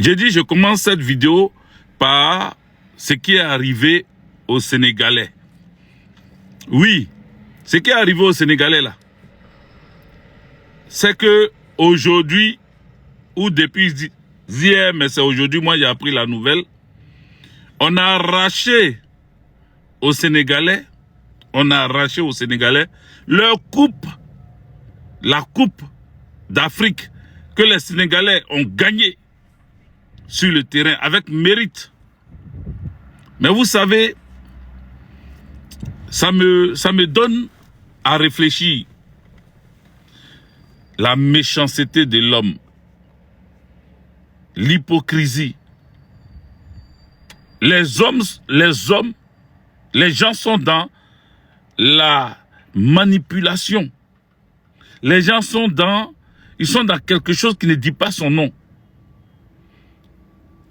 J'ai dit, je commence cette vidéo par ce qui est arrivé aux Sénégalais. Oui, ce qui est arrivé aux Sénégalais là, c'est que aujourd'hui, ou depuis hier, mais c'est aujourd'hui, moi j'ai appris la nouvelle, on a arraché aux Sénégalais, leur coupe, la coupe d'Afrique que les Sénégalais ont gagnée sur le terrain avec mérite. Mais vous savez, ça me donne à réfléchir. La méchanceté de l'homme, l'hypocrisie. Les gens sont dans la manipulation. Les gens ils sont dans quelque chose qui ne dit pas son nom.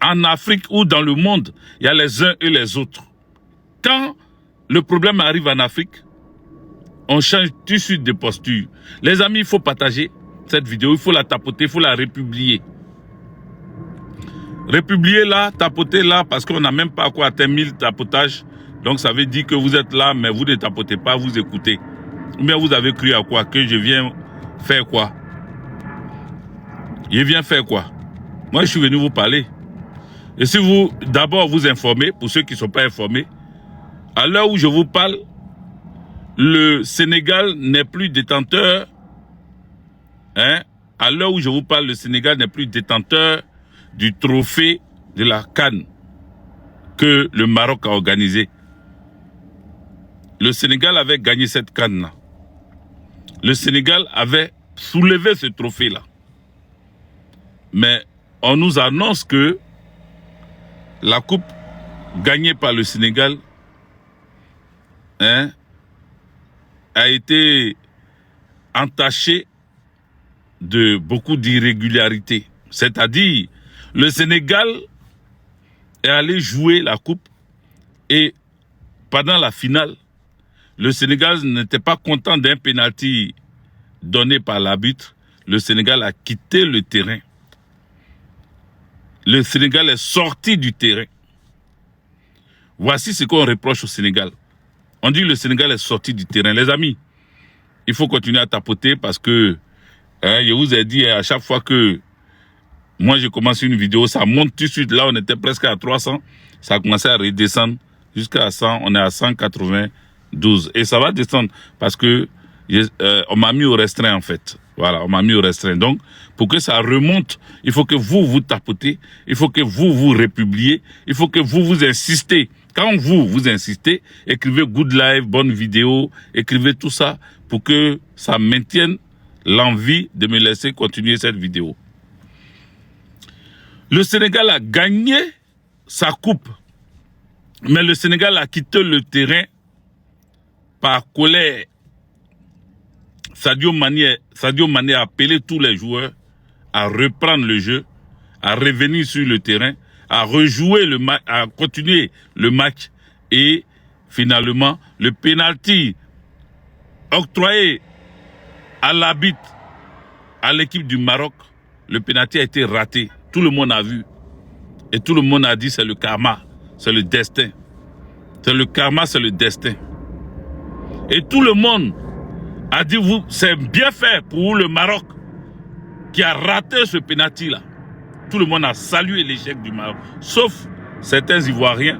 En Afrique ou dans le monde, il y a les uns et les autres. Quand le problème arrive en Afrique, on change tout de suite de posture. Les amis, il faut partager cette vidéo, il faut la tapoter, il faut la republier. Republier là, tapoter là, parce qu'on n'a même pas encore atteint 1000 tapotages. Donc ça veut dire que vous êtes là, mais vous ne tapotez pas, vous écoutez. Ou bien vous avez cru à quoi? Que je viens faire quoi? Je viens faire quoi? Moi, je suis venu vous parler. Et si vous, d'abord, vous informez, pour ceux qui ne sont pas informés, à l'heure où je vous parle, le Sénégal n'est plus détenteur. À l'heure où je vous parle, le Sénégal n'est plus détenteur du trophée de la CAN que le Maroc a organisé. Le Sénégal avait gagné cette CAN-là. Le Sénégal avait soulevé ce trophée-là. Mais on nous annonce que la coupe gagnée par le Sénégal a été entachée de beaucoup d'irrégularités. C'est-à-dire, le Sénégal est allé jouer la coupe et pendant la finale, le Sénégal n'était pas content d'un pénalty donné par l'arbitre. Le Sénégal a quitté le terrain. Le Sénégal est sorti du terrain. Voici ce qu'on reproche au Sénégal. On dit que le Sénégal est sorti du terrain. Les amis, il faut continuer à tapoter parce que je vous ai dit à chaque fois que moi je commence une vidéo, ça monte tout de suite. Là, on était presque à 300. Ça a commencé à redescendre jusqu'à 100. On est à 192. Et ça va descendre parce que on m'a mis au restreint en fait. Voilà, on m'a mis au restreint. Donc, pour que ça remonte, il faut que vous tapotez. Il faut que vous republiez. Il faut que vous insistez. Quand vous insistez, écrivez good live, bonne vidéo, écrivez tout ça pour que ça maintienne l'envie de me laisser continuer cette vidéo. Le Sénégal a gagné sa coupe, mais le Sénégal a quitté le terrain par colère. Sadio Mané a appelé tous les joueurs à reprendre le jeu, à revenir sur le terrain, à rejouer le match, à continuer le match et finalement le pénalty octroyé à l'arbitre, à l'équipe du Maroc, le pénalty a été raté. Tout le monde a vu et tout le monde a dit c'est le karma, c'est le destin. C'est le karma, c'est le destin. Et tout le monde a dit c'est bien fait pour le Maroc qui a raté ce pénalty là. Tout le monde a salué l'échec du Maroc, sauf certains Ivoiriens,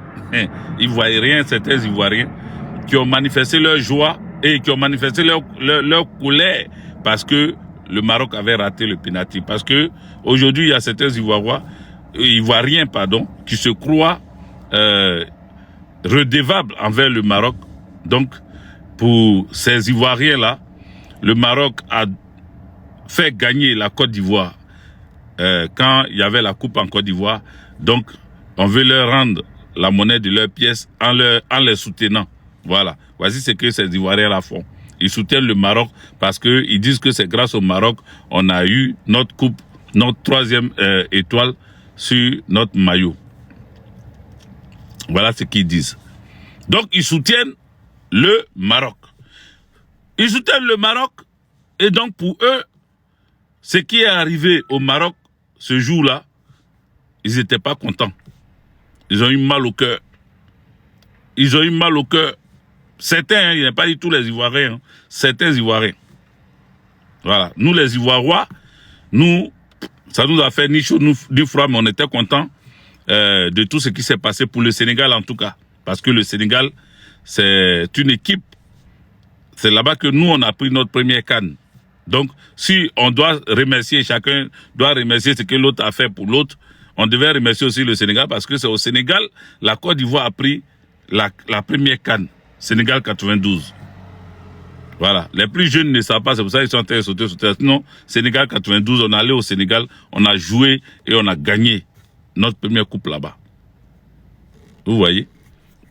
certains Ivoiriens qui ont manifesté leur joie et qui ont manifesté leur colère parce que le Maroc avait raté le pénalty. Parce que aujourd'hui, il y a certains Ivoiriens qui se croient redevables envers le Maroc. Donc, pour ces Ivoiriens-là, le Maroc a fait gagner la Côte d'Ivoire quand il y avait la coupe en Côte d'Ivoire. Donc, on veut leur rendre la monnaie de leur pièce en les soutenant. Voilà. Voici ce que ces Ivoiriens-là font. Ils soutiennent le Maroc parce qu'ils disent que c'est grâce au Maroc on a eu notre coupe, notre 3e étoile sur notre maillot. Voilà ce qu'ils disent. Donc, ils soutiennent le Maroc. Ils soutiennent le Maroc et donc pour eux, ce qui est arrivé au Maroc ce jour-là, ils n'étaient pas contents. Ils ont eu mal au cœur. Ils ont eu mal au cœur. Certains, il n'y a pas dit tous les Ivoiriens, certains Ivoiriens. Voilà. Nous, les Ivoiriens, ça nous a fait ni chaud ni froid, mais on était contents de tout ce qui s'est passé pour le Sénégal en tout cas. Parce que le Sénégal, c'est une équipe. C'est là-bas que nous, on a pris notre première CAN. Donc, si on doit remercier, chacun doit remercier ce que l'autre a fait pour l'autre, on devait remercier aussi le Sénégal parce que c'est au Sénégal, la Côte d'Ivoire a pris la première CAN. Sénégal 92. Voilà. Les plus jeunes ne savent pas, c'est pour ça qu'ils sont en train de sauter. Non, Sénégal 92, on est allé au Sénégal, on a joué et on a gagné notre première coupe là-bas. Vous voyez?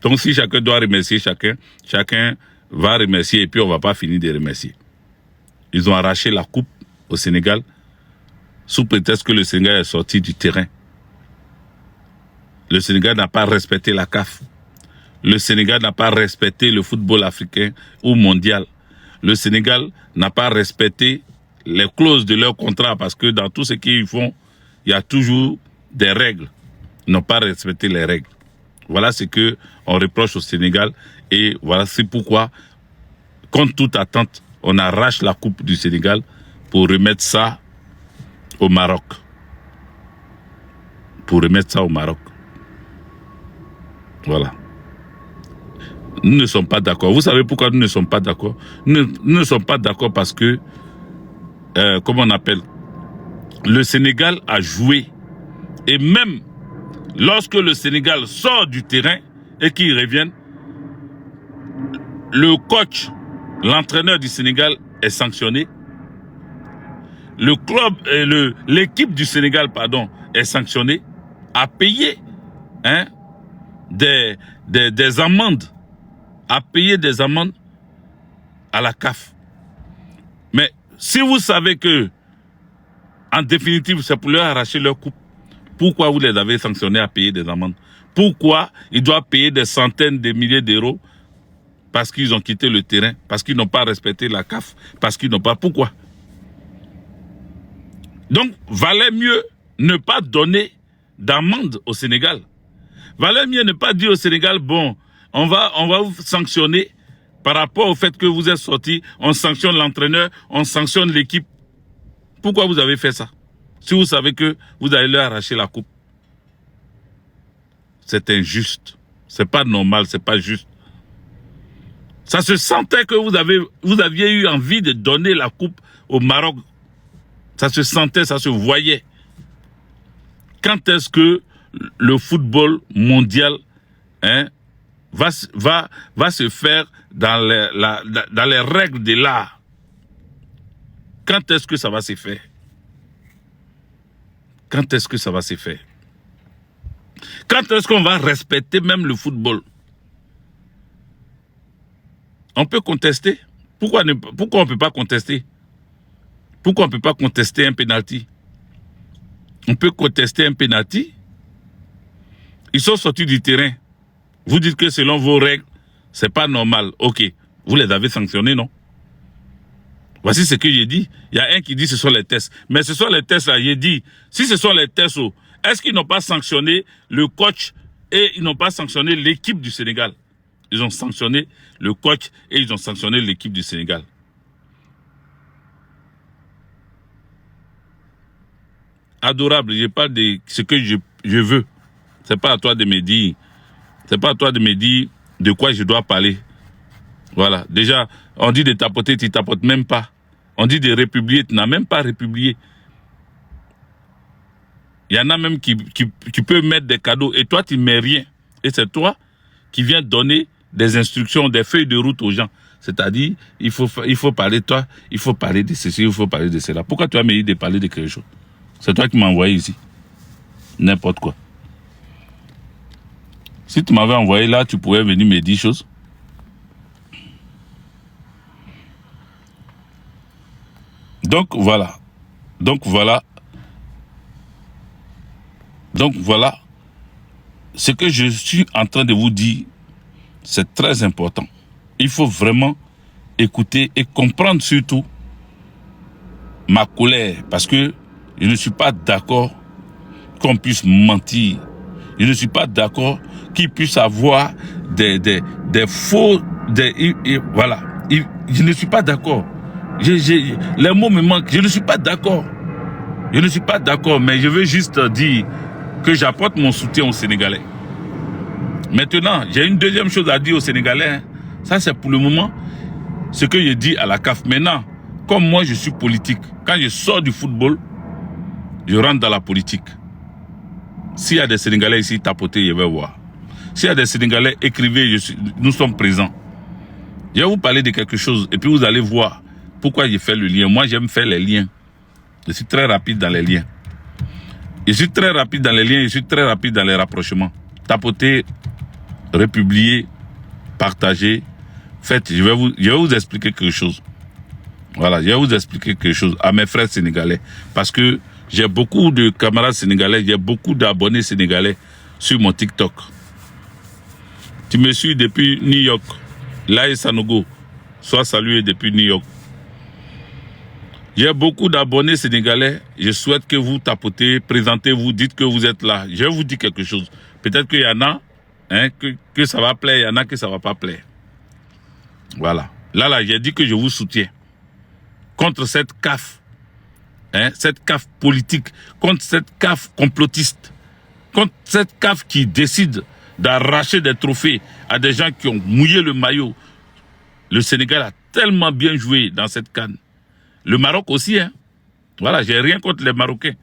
Donc si chacun doit remercier chacun va remercier et puis on ne va pas finir de remercier. Ils ont arraché la coupe au Sénégal sous prétexte que le Sénégal est sorti du terrain. Le Sénégal n'a pas respecté la CAF. Le Sénégal n'a pas respecté le football africain ou mondial. Le Sénégal n'a pas respecté les clauses de leur contrat parce que dans tout ce qu'ils font, il y a toujours des règles. Ils n'ont pas respecté les règles. Voilà ce que on reproche au Sénégal et voilà c'est pourquoi, contre toute attente, on arrache la coupe du Sénégal pour remettre ça au Maroc. Pour remettre ça au Maroc. Voilà. Nous ne sommes pas d'accord. Vous savez pourquoi nous ne sommes pas d'accord? Nous ne sommes pas d'accord parce que, comment on appelle, le Sénégal a joué. Et même lorsque le Sénégal sort du terrain et qu'il revienne, le coach, l'entraîneur du Sénégal est sanctionné. Le club, l'équipe du Sénégal, pardon, est sanctionnée, a payé des amendes. À payer des amendes à la CAF. Mais si vous savez que, en définitive, c'est pour leur arracher leur coupe, pourquoi vous les avez sanctionnés à payer des amendes? Pourquoi ils doivent payer des centaines de milliers d'euros parce qu'ils ont quitté le terrain, parce qu'ils n'ont pas respecté la CAF, parce qu'ils n'ont pas... Pourquoi? Donc, valait mieux ne pas donner d'amende au Sénégal. Valait mieux ne pas dire au Sénégal, bon, on va vous sanctionner par rapport au fait que vous êtes sorti, on sanctionne l'entraîneur, on sanctionne l'équipe. Pourquoi vous avez fait ça? Si vous savez que vous allez leur arracher la coupe. C'est injuste. C'est pas normal, c'est pas juste. Ça se sentait que vous aviez eu envie de donner la coupe au Maroc. Ça se sentait, ça se voyait. Quand est-ce que le football mondial va se faire dans les règles de l'art? Quand est-ce que ça va se faire? Quand est-ce que ça va se faire? Quand est-ce qu'on va respecter même le football? On peut contester. Pourquoi on ne peut pas contester? Pourquoi on ne peut pas contester un penalty? On peut contester un penalty. Ils sont sortis du terrain. Vous dites que selon vos règles, c'est pas normal. Ok, vous les avez sanctionnés, non? Voici ce que j'ai dit. Il y a un qui dit que ce sont les tests. Mais ce sont les tests là, j'ai dit, si ce sont les tests, est-ce qu'ils n'ont pas sanctionné le coach et ils n'ont pas sanctionné l'équipe du Sénégal? Ils ont sanctionné le coach et ils ont sanctionné l'équipe du Sénégal. Adorable, je parle de ce que je veux. C'est pas à toi de me dire. C'est pas à toi de me dire de quoi je dois parler. Voilà. Déjà, on dit de tapoter, tu tapotes même pas. On dit de républier, tu n'as même pas républié. Il y en a même qui peuvent mettre des cadeaux et toi, tu ne mets rien. Et c'est toi qui viens donner des instructions, des feuilles de route aux gens. C'est-à-dire, il faut parler de toi, il faut parler de ceci, il faut parler de cela. Pourquoi tu as me dit de parler de quelque chose? C'est toi qui m'as envoyé ici. N'importe quoi. Si tu m'avais envoyé là, tu pourrais venir me dire choses. Donc voilà. Ce que je suis en train de vous dire, c'est très important. Il faut vraiment écouter et comprendre surtout ma colère. Parce que je ne suis pas d'accord qu'on puisse mentir. Je ne suis pas d'accord qu'il puisse avoir des faux... voilà. Je ne suis pas d'accord. Les mots me manquent. Je ne suis pas d'accord. Je ne suis pas d'accord, mais je veux juste dire que j'apporte mon soutien aux Sénégalais. Maintenant, j'ai une deuxième chose à dire aux Sénégalais. Hein. Ça, c'est pour le moment ce que je dis à la CAF. Maintenant, comme moi, je suis politique. Quand je sors du football, je rentre dans la politique. S'il y a des Sénégalais ici, tapotez, je vais voir. S'il y a des Sénégalais, écrivez, nous sommes présents. Je vais vous parler de quelque chose et puis vous allez voir pourquoi j'ai fait le lien. Moi, j'aime faire les liens. Je suis très rapide dans les liens. Je suis très rapide dans les liens, je suis très rapide dans les rapprochements. Tapotez, republier, partager. Faites, je vais vous expliquer quelque chose. Voilà, je vais vous expliquer quelque chose à mes frères sénégalais. Parce que j'ai beaucoup de camarades sénégalais, j'ai beaucoup d'abonnés sénégalais sur mon TikTok. Tu me suis depuis New York. Laï Sanogo, sois salué depuis New York. J'ai beaucoup d'abonnés sénégalais. Je souhaite que vous tapotez, présentez-vous, dites que vous êtes là. Je vais vous dire quelque chose. Peut-être qu'il y en a hein, que ça va plaire, il y en a que ça va pas plaire. Voilà. Là, j'ai dit que je vous soutiens. Contre cette CAF. Hein, cette CAF politique. Contre cette CAF complotiste. Contre cette CAF qui décide d'arracher des trophées à des gens qui ont mouillé le maillot. Le Sénégal a tellement bien joué dans cette CAN. Le Maroc aussi, hein. Voilà, j'ai rien contre les Marocains.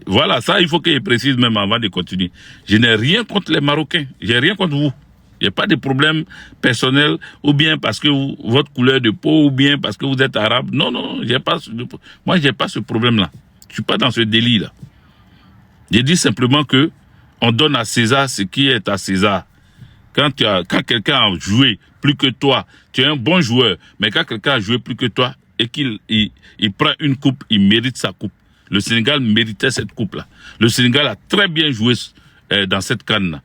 Voilà, ça, il faut que je précise même avant de continuer. Je n'ai rien contre les Marocains. J'ai rien contre vous. Il n'y a pas de problème personnel, ou bien parce que votre couleur de peau, ou bien parce que vous êtes arabe. Non, moi, je n'ai pas ce problème-là. Je ne suis pas dans ce délit-là. Je dis simplement que on donne à César ce qui est à César. Quand quelqu'un a joué plus que toi, tu es un bon joueur, mais quand quelqu'un a joué plus que toi et qu'il prend une coupe, il mérite sa coupe. Le Sénégal méritait cette coupe-là. Le Sénégal a très bien joué dans cette CAN-là.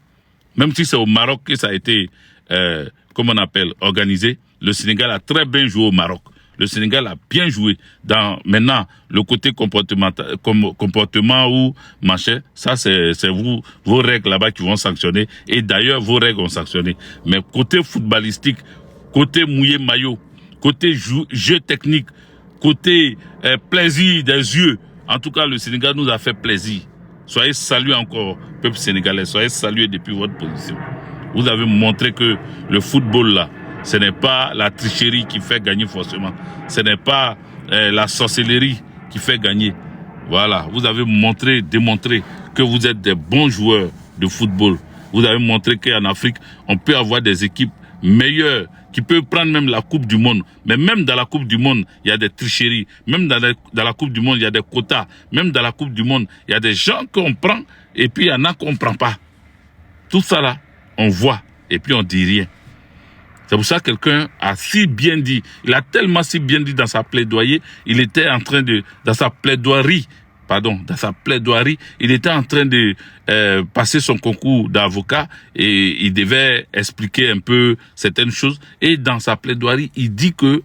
Même si c'est au Maroc que ça a été, comment on appelle, organisé, le Sénégal a très bien joué au Maroc. Le Sénégal a bien joué dans, maintenant, le côté comportement ou machin, ça c'est vos règles là-bas qui vont sanctionner. Et d'ailleurs, vos règles ont sanctionné. Mais côté footballistique, côté mouillé maillot, côté jeu technique, côté plaisir des yeux, en tout cas, le Sénégal nous a fait plaisir. Soyez salués encore, peuple sénégalais, soyez salués depuis votre position. Vous avez montré que le football là, ce n'est pas la tricherie qui fait gagner forcément. Ce n'est pas la sorcellerie qui fait gagner. Voilà, vous avez démontré que vous êtes des bons joueurs de football. Vous avez montré qu'en Afrique, on peut avoir des équipes meilleures qui peuvent prendre même la Coupe du Monde. Mais même dans la Coupe du Monde, il y a des tricheries. Même dans la Coupe du Monde, il y a des quotas. Même dans la Coupe du Monde, il y a des gens qu'on prend et puis il y en a qu'on ne prend pas. Tout ça là, on voit et puis on dit rien. C'est pour ça que quelqu'un a si bien dit, il a tellement si bien dit dans sa plaidoyer, il était en train de, dans sa plaidoirie, il était en train de passer son concours d'avocat et il devait expliquer un peu certaines choses. Et dans sa plaidoirie, il dit que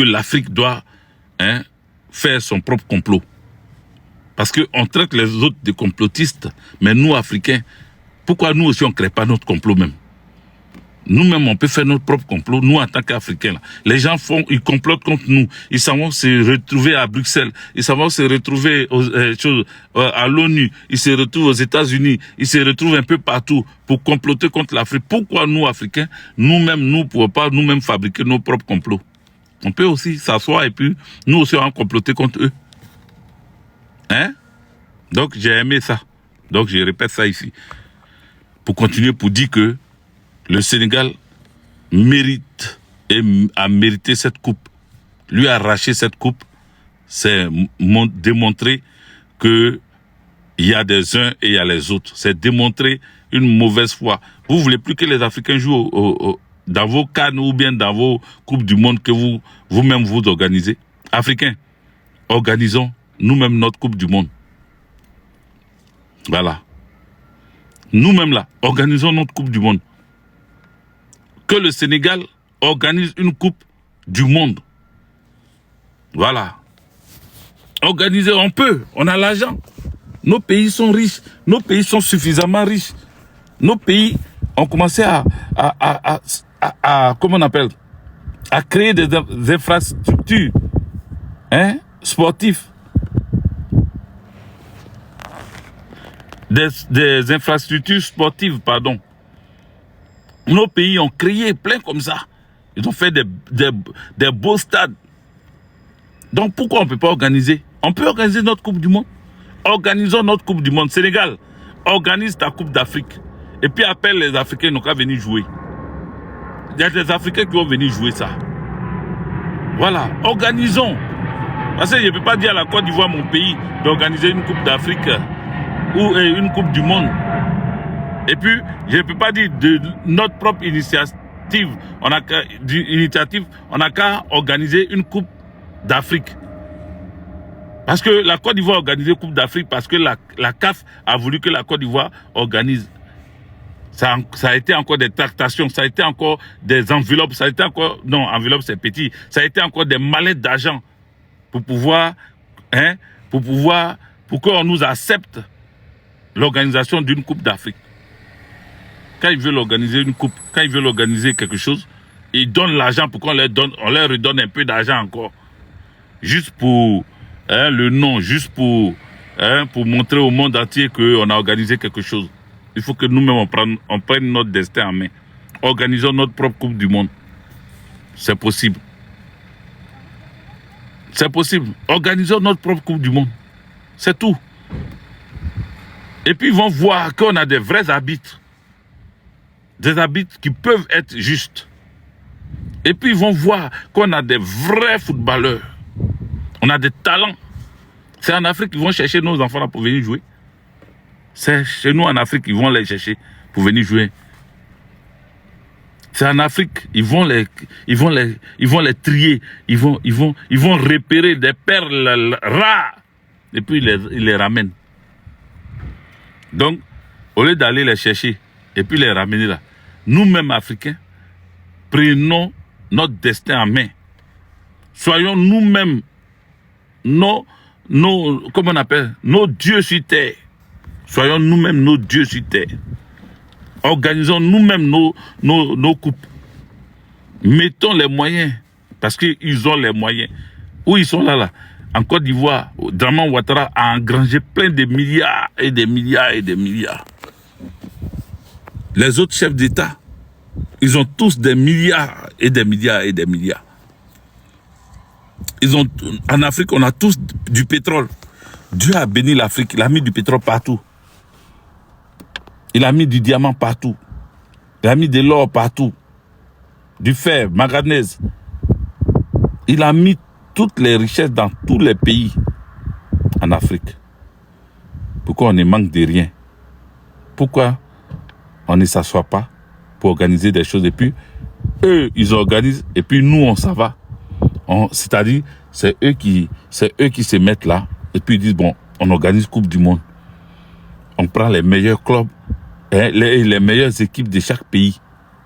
l'Afrique doit faire son propre complot. Parce qu'on traite les autres de complotistes, mais nous, Africains, pourquoi nous aussi on ne crée pas notre complot même? Nous-mêmes, on peut faire notre propre complot, nous en tant qu'Africains. Les gens ils complotent contre nous. Ils s'en vont se retrouver à Bruxelles. Ils s'en vont se retrouver à l'ONU. Ils se retrouvent aux États-Unis. Ils se retrouvent un peu partout pour comploter contre l'Afrique. Pourquoi nous, Africains, nous-mêmes, nous ne pouvons pas nous-mêmes fabriquer nos propres complots? On peut aussi s'asseoir et puis nous aussi on va comploter contre eux. Hein? Donc j'ai aimé ça. Donc je répète ça ici. Pour continuer, pour dire que le Sénégal mérite et a mérité cette coupe. Lui arracher cette coupe, c'est démontrer que il y a des uns et il y a les autres. C'est démontrer une mauvaise foi. Vous voulez plus que les Africains jouent dans vos CAN ou bien dans vos coupes du monde que vous-même vous organisez. Africains, organisons nous-mêmes notre coupe du monde. Voilà. Nous-mêmes là, organisons notre coupe du monde. Que le Sénégal organise une coupe du monde. Voilà. Organiser, on peut, on a l'argent. Nos pays sont riches, nos pays sont suffisamment riches. Nos pays ont commencé comment on appelle, à créer des infrastructures sportives. Des infrastructures sportives, pardon. Nos pays ont créé plein comme ça. Ils ont fait des beaux stades. Donc pourquoi on ne peut pas organiser? On peut organiser notre Coupe du Monde. Organisons notre Coupe du Monde. Sénégal, organise ta Coupe d'Afrique. Et puis appelle les Africains, ils n'ont qu'à venir jouer. Il y a des Africains qui vont venir jouer ça. Voilà, organisons. Parce que je ne peux pas dire à la Côte d'Ivoire, mon pays, d'organiser une Coupe d'Afrique ou une Coupe du Monde. Et puis, je ne peux pas dire de notre propre initiative, on n'a qu'à organiser une Coupe d'Afrique. Parce que la Côte d'Ivoire a organisé une Coupe d'Afrique parce que la CAF a voulu que la Côte d'Ivoire organise. Ça a été encore des tractations, ça a été encore des enveloppes, ça a été encore... Non, enveloppe c'est petit. Ça a été encore des mallettes d'argent pour pouvoir... pour qu'on nous accepte l'organisation d'une Coupe d'Afrique. Quand ils veulent organiser une coupe, quand ils veulent organiser quelque chose, ils donnent l'argent pour qu'on leur donne, on leur redonne un peu d'argent encore. Juste pour le nom, juste pour montrer au monde entier qu'on a organisé quelque chose. Il faut que nous-mêmes on prenne notre destin en main. Organisons notre propre Coupe du Monde. C'est possible. C'est possible. Organisons notre propre Coupe du Monde. C'est tout. Et puis ils vont voir qu'on a des vrais arbitres. Des arbitres qui peuvent être justes. Et puis ils vont voir qu'on a des vrais footballeurs. On a des talents. C'est en Afrique qu'ils vont chercher nos enfants là pour venir jouer. C'est chez nous en Afrique qu'ils vont les chercher pour venir jouer. C'est en Afrique, ils vont les trier, ils vont repérer des perles rares et puis ils les ramènent. Donc, au lieu d'aller les chercher et puis les ramener là, nous-mêmes Africains, prenons notre destin en main. Soyons nous-mêmes comment on appelle, nos dieux sur terre. Soyons nous-mêmes nos dieux sur terre. Organisons nous-mêmes nos coupes. Mettons les moyens, parce qu'ils ont les moyens. Où ils sont là? En Côte d'Ivoire, Draman Ouattara a engrangé plein de milliards et des milliards et des milliards. Les autres chefs d'État, ils ont tous des milliards et des milliards et des milliards. En Afrique, on a tous du pétrole. Dieu a béni l'Afrique, il a mis du pétrole partout. Il a mis du diamant partout. Il a mis de l'or partout. Du fer, manganèse. Il a mis toutes les richesses dans tous les pays en Afrique. Pourquoi on ne manque de rien? Pourquoi on ne s'assoit pas pour organiser des choses et puis eux, ils organisent et puis nous, on s'en va. C'est-à-dire, c'est eux qui se mettent là et puis ils disent, bon, on organise Coupe du Monde. On prend les meilleurs clubs, les meilleures équipes de chaque pays.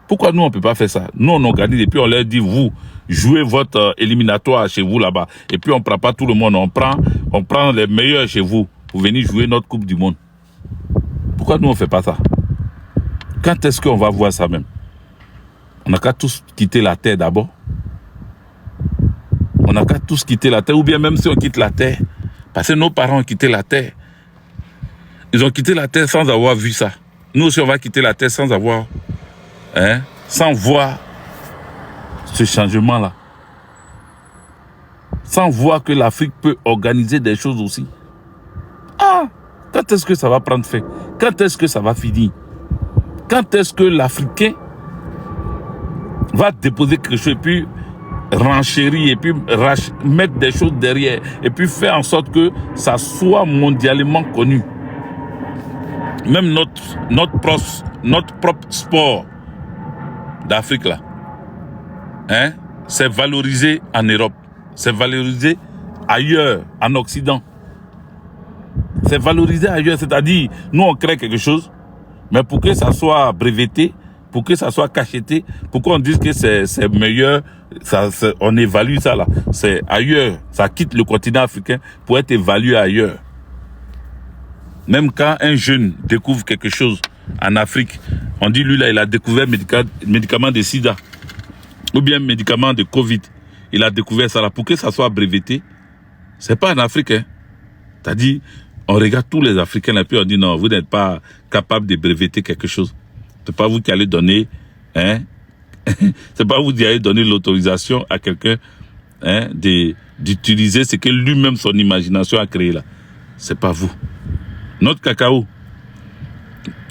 Pourquoi nous, on ne peut pas faire ça? Nous, on organise et puis on leur dit, vous, jouez votre éliminatoire chez vous là-bas. Et puis on ne prend pas tout le monde, on prend les meilleurs chez vous pour venir jouer notre Coupe du Monde. Pourquoi nous, on ne fait pas ça? Quand est-ce qu'on va voir ça même? On n'a qu'à tous quitter la terre d'abord. On n'a qu'à tous quitter la terre, ou bien même si on quitte la terre, parce que nos parents ont quitté la terre. Ils ont quitté la terre sans avoir vu ça. Nous aussi, on va quitter la terre sans avoir, sans voir ce changement-là. Sans voir que l'Afrique peut organiser des choses aussi. Ah, quand est-ce que ça va prendre fin? Quand est-ce que ça va finir? Quand est-ce que l'Africain va déposer quelque chose et puis renchérir et puis mettre des choses derrière et puis faire en sorte que ça soit mondialement connu? Même notre propre sport d'Afrique là, c'est valorisé en Europe, c'est valorisé ailleurs, en Occident. C'est valorisé ailleurs, c'est-à-dire, nous on crée quelque chose, mais pour que ça soit breveté, pour que ça soit cacheté, pour qu'on dise que c'est meilleur, on évalue ça là. C'est ailleurs. Ça quitte le continent africain pour être évalué ailleurs. Même quand un jeune découvre quelque chose en Afrique, on dit lui là, il a découvert médicament de sida ou bien médicament de Covid. Il a découvert ça là. Pour que ça soit breveté, c'est pas en Afrique. Hein. C'est-à-dire, on regarde tous les Africains et puis on dit non, vous n'êtes pas capable de breveter quelque chose. C'est pas vous qui allez donner, hein, c'est pas vous qui allez donner l'autorisation à quelqu'un, hein, d'utiliser ce que lui-même son imagination a créé là. C'est pas vous. Notre cacao,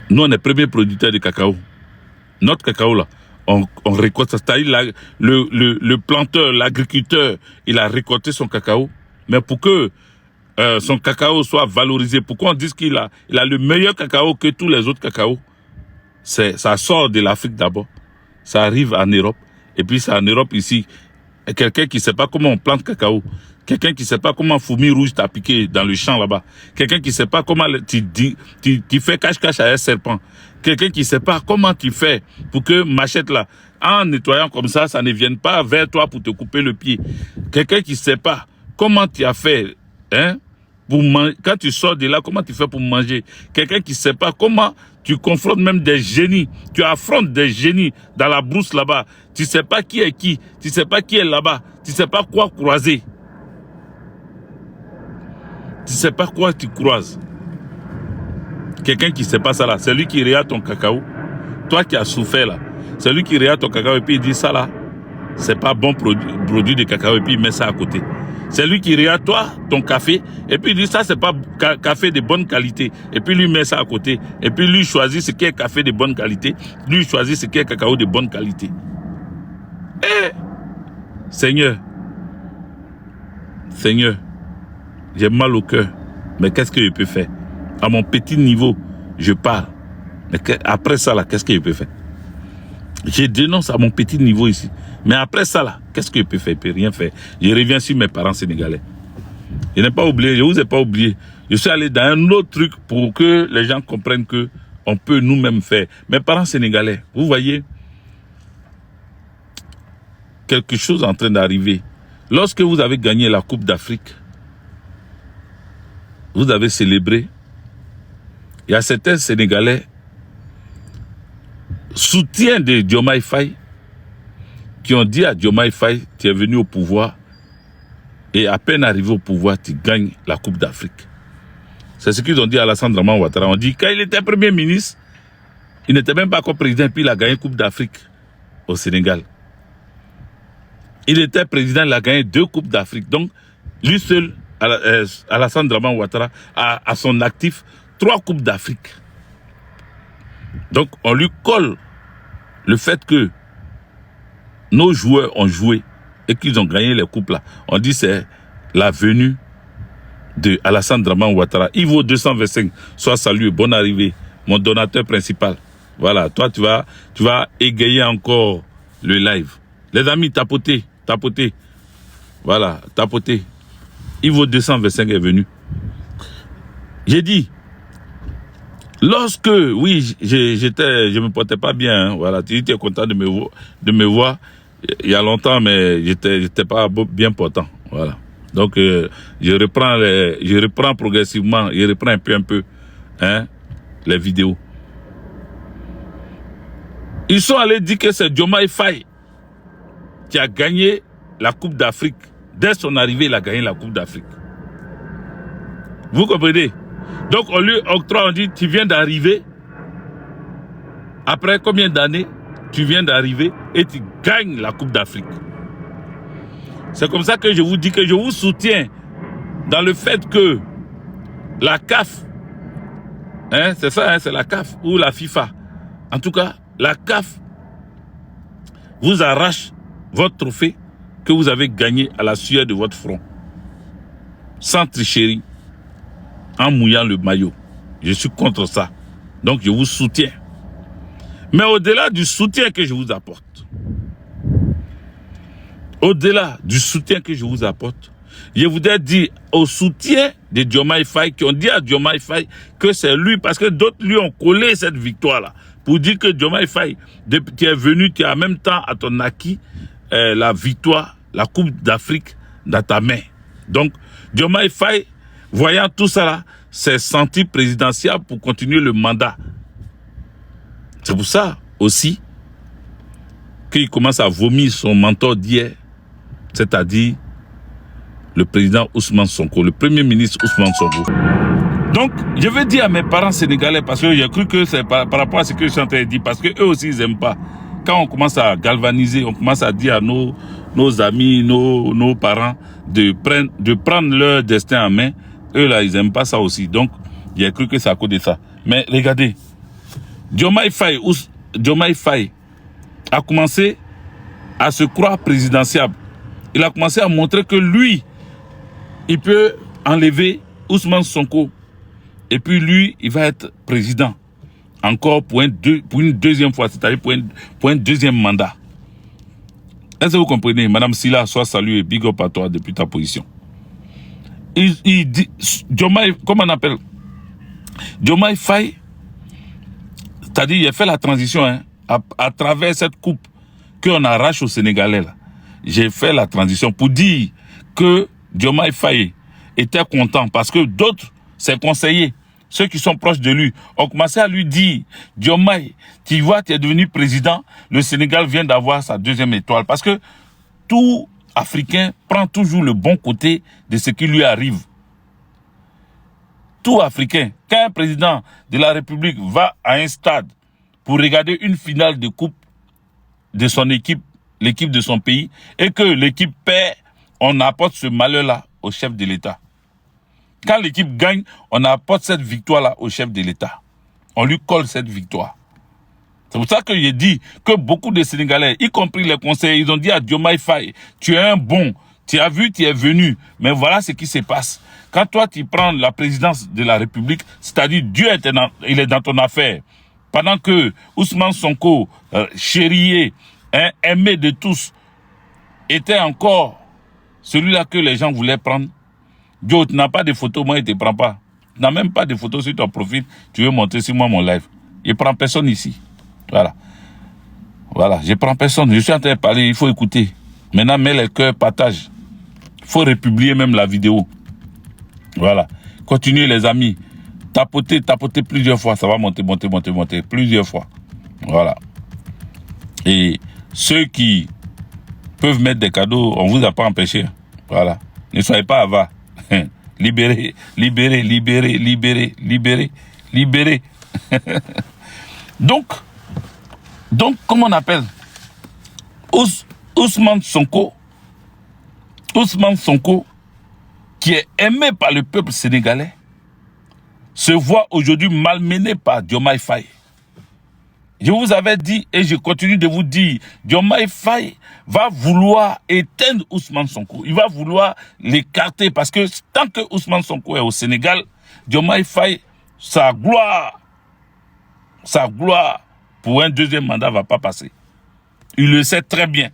nous on est premier producteur de cacao. Notre cacao là, on récolte ça. C'est-à-dire le planteur, l'agriculteur, il a récolté son cacao, mais pour que son cacao soit valorisé, pour qu'on dise qu'il a le meilleur cacao que tous les autres cacaos, ça sort de l'Afrique d'abord, ça arrive en Europe, et puis c'est en Europe ici. Quelqu'un qui ne sait pas comment on plante cacao, quelqu'un qui ne sait pas comment fourmi rouge t'a piqué dans le champ là-bas, quelqu'un qui ne sait pas comment tu fais cache-cache à un serpent, quelqu'un qui ne sait pas comment tu fais pour que machette là, en nettoyant comme ça ne vienne pas vers toi pour te couper le pied. Quelqu'un qui ne sait pas comment tu as fait, hein, quand tu sors de là, comment tu fais pour manger. Quelqu'un qui ne sait pas comment tu confrontes même des génies. Tu affrontes des génies dans la brousse là-bas. Tu ne sais pas qui est qui. Tu ne sais pas qui est là-bas. Tu ne sais pas quoi croiser. Tu ne sais pas quoi tu croises. Quelqu'un qui ne sait pas ça là, c'est lui qui regarde ton cacao. Toi qui as souffert là, c'est lui qui regarde ton cacao et puis il dit ça là, c'est pas bon produit de cacao et puis il met ça à côté. C'est lui qui regarde toi, ton café, et puis il dit ça c'est pas café de bonne qualité. Et puis lui met ça à côté. Et puis lui choisit ce qui est café de bonne qualité. Lui choisit ce qui est cacao de bonne qualité. Eh, Seigneur, j'ai mal au cœur. Mais qu'est-ce que je peux faire? À mon petit niveau, je parle. Mais après ça là, qu'est-ce que je peux faire? Je dénonce à mon petit niveau ici. Mais après ça là, qu'est-ce que je peux faire? Je peux rien faire. Je reviens sur mes parents sénégalais. Je n'ai pas oublié, je ne vous ai pas oublié. Je suis allé dans un autre truc pour que les gens comprennent que on peut nous-mêmes faire. Mes parents sénégalais, vous voyez, quelque chose est en train d'arriver. Lorsque vous avez gagné la Coupe d'Afrique, vous avez célébré. Il y a certains Sénégalais soutien de Diomaye Faye qui ont dit à Diomaye Faye, tu es venu au pouvoir et à peine arrivé au pouvoir, tu gagnes la Coupe d'Afrique. C'est ce qu'ils ont dit à Alassane Dramane Ouattara. On dit quand il était Premier ministre, il n'était même pas encore président, puis il a gagné la Coupe d'Afrique au Sénégal. Il était président, il a gagné 2 Coupes d'Afrique. Donc, lui seul, Alassane Dramane Ouattara, a à son actif 3 Coupes d'Afrique. Donc, on lui colle le fait que nos joueurs ont joué et qu'ils ont gagné les coupes là. On dit c'est la venue de Alassane Dramane Ouattara. Ivo 225, sois salué, bonne arrivée, mon donateur principal. Voilà, toi tu vas égayer encore le live. Les amis, tapotez. Voilà, tapotez. Ivo 225 est venu. J'ai dit, lorsque, oui, je me portais pas bien, hein, voilà, tu étais content de me voir il y a longtemps, mais j'étais pas bien portant, voilà. Donc, je reprends progressivement, je reprends un peu, hein, les vidéos. Ils sont allés dire que c'est Diomaye Faye qui a gagné la Coupe d'Afrique. Dès son arrivée, il a gagné la Coupe d'Afrique. Vous comprenez? Donc, on lui octroie, on dit, tu viens d'arriver. Après combien d'années tu viens d'arriver et tu gagnes la Coupe d'Afrique? C'est comme ça que je vous dis que je vous soutiens dans le fait que la CAF, hein, c'est ça, hein, c'est la CAF ou la FIFA. En tout cas, la CAF vous arrache votre trophée que vous avez gagné à la sueur de votre front. Sans tricherie. En mouillant le maillot. Je suis contre ça. Donc je vous soutiens. Mais au-delà du soutien que je vous apporte, je voudrais dire au soutien de Diomaye Faye qui ont dit à Diomaye Faye que c'est lui, parce que d'autres lui ont collé cette victoire-là. pour dire que Diomaye Faye, tu es venu, tu as en même temps à ton acquis la victoire, la Coupe d'Afrique dans ta main. Donc, Diomaye Faye, voyant tout ça là, s'est senti présidentiel pour continuer le mandat. C'est pour ça aussi qu'il commence à vomir son mentor d'hier, c'est-à-dire le président Ousmane Sonko, le premier ministre Ousmane Sonko. Donc, je vais dire à mes parents sénégalais, parce que j'ai cru que c'est par rapport à ce que je suis en train de dire, parce qu'eux aussi, ils n'aiment pas. Quand on commence à galvaniser, on commence à dire à nos amis, nos parents, de prendre leur destin en main, eux là, ils n'aiment pas ça aussi. Donc, j'ai cru que c'est à cause de ça. Mais regardez, Diomaye Faye a commencé à se croire présidentiable. Il a commencé à montrer que lui, il peut enlever Ousmane Sonko. Et puis lui, il va être président. Encore pour une deuxième fois, c'est-à-dire pour un deuxième mandat. Est-ce que vous comprenez? Madame Silla, sois saluée, big up à toi depuis ta position. Il dit, comment on appelle? Diomaye Faye, c'est-à-dire il a fait la transition hein, à travers cette coupe qu'on arrache au Sénégalais. J'ai fait la transition pour dire que Diomaye Faye était content parce que d'autres, ses conseillers, ceux qui sont proches de lui, ont commencé à lui dire, Diomaye, tu vois, tu es devenu président, le Sénégal vient d'avoir sa deuxième étoile. Parce que tout Africain prend toujours le bon côté de ce qui lui arrive. Tout Africain, quand un président de la République va à un stade pour regarder une finale de coupe de son équipe, l'équipe de son pays, et que l'équipe perd, on apporte ce malheur-là au chef de l'État. Quand l'équipe gagne, on apporte cette victoire-là au chef de l'État. On lui colle cette victoire. C'est pour ça que j'ai dit que beaucoup de Sénégalais, y compris les conseillers, ils ont dit à Diomaye Faye, tu es un bon, tu as vu, tu es venu, mais voilà ce qui se passe. Quand toi, tu prends la présidence de la République, c'est-à-dire Dieu il est dans ton affaire. Pendant que Ousmane Sonko, chéri, aimé de tous, était encore celui-là que les gens voulaient prendre. Dieu, tu n'as pas de photos, moi, il ne te prend pas. Tu n'as même pas de photos sur ton profil, tu veux montrer sur moi mon live. Je ne prends personne ici. Voilà. Voilà, je ne prends personne. Je suis en train de parler, il faut écouter. Maintenant, mets les cœurs, partage. Il faut republier même la vidéo. Voilà. Continuez, les amis. Tapotez plusieurs fois. Ça va monter, plusieurs fois. Voilà. Et ceux qui peuvent mettre des cadeaux, on ne vous a pas empêché. Voilà. Ne soyez pas avares. Libérez. Donc, comment on appelle Ousmane Sonko, qui est aimé par le peuple sénégalais, se voit aujourd'hui malmené par Diomaye Faye. Je vous avais dit, et je continue de vous dire, Diomaye Faye va vouloir éteindre Ousmane Sonko. Il va vouloir l'écarter parce que tant que Ousmane Sonko est au Sénégal, Diomaye Faye, sa gloire pour un deuxième mandat ne va pas passer. Il le sait très bien.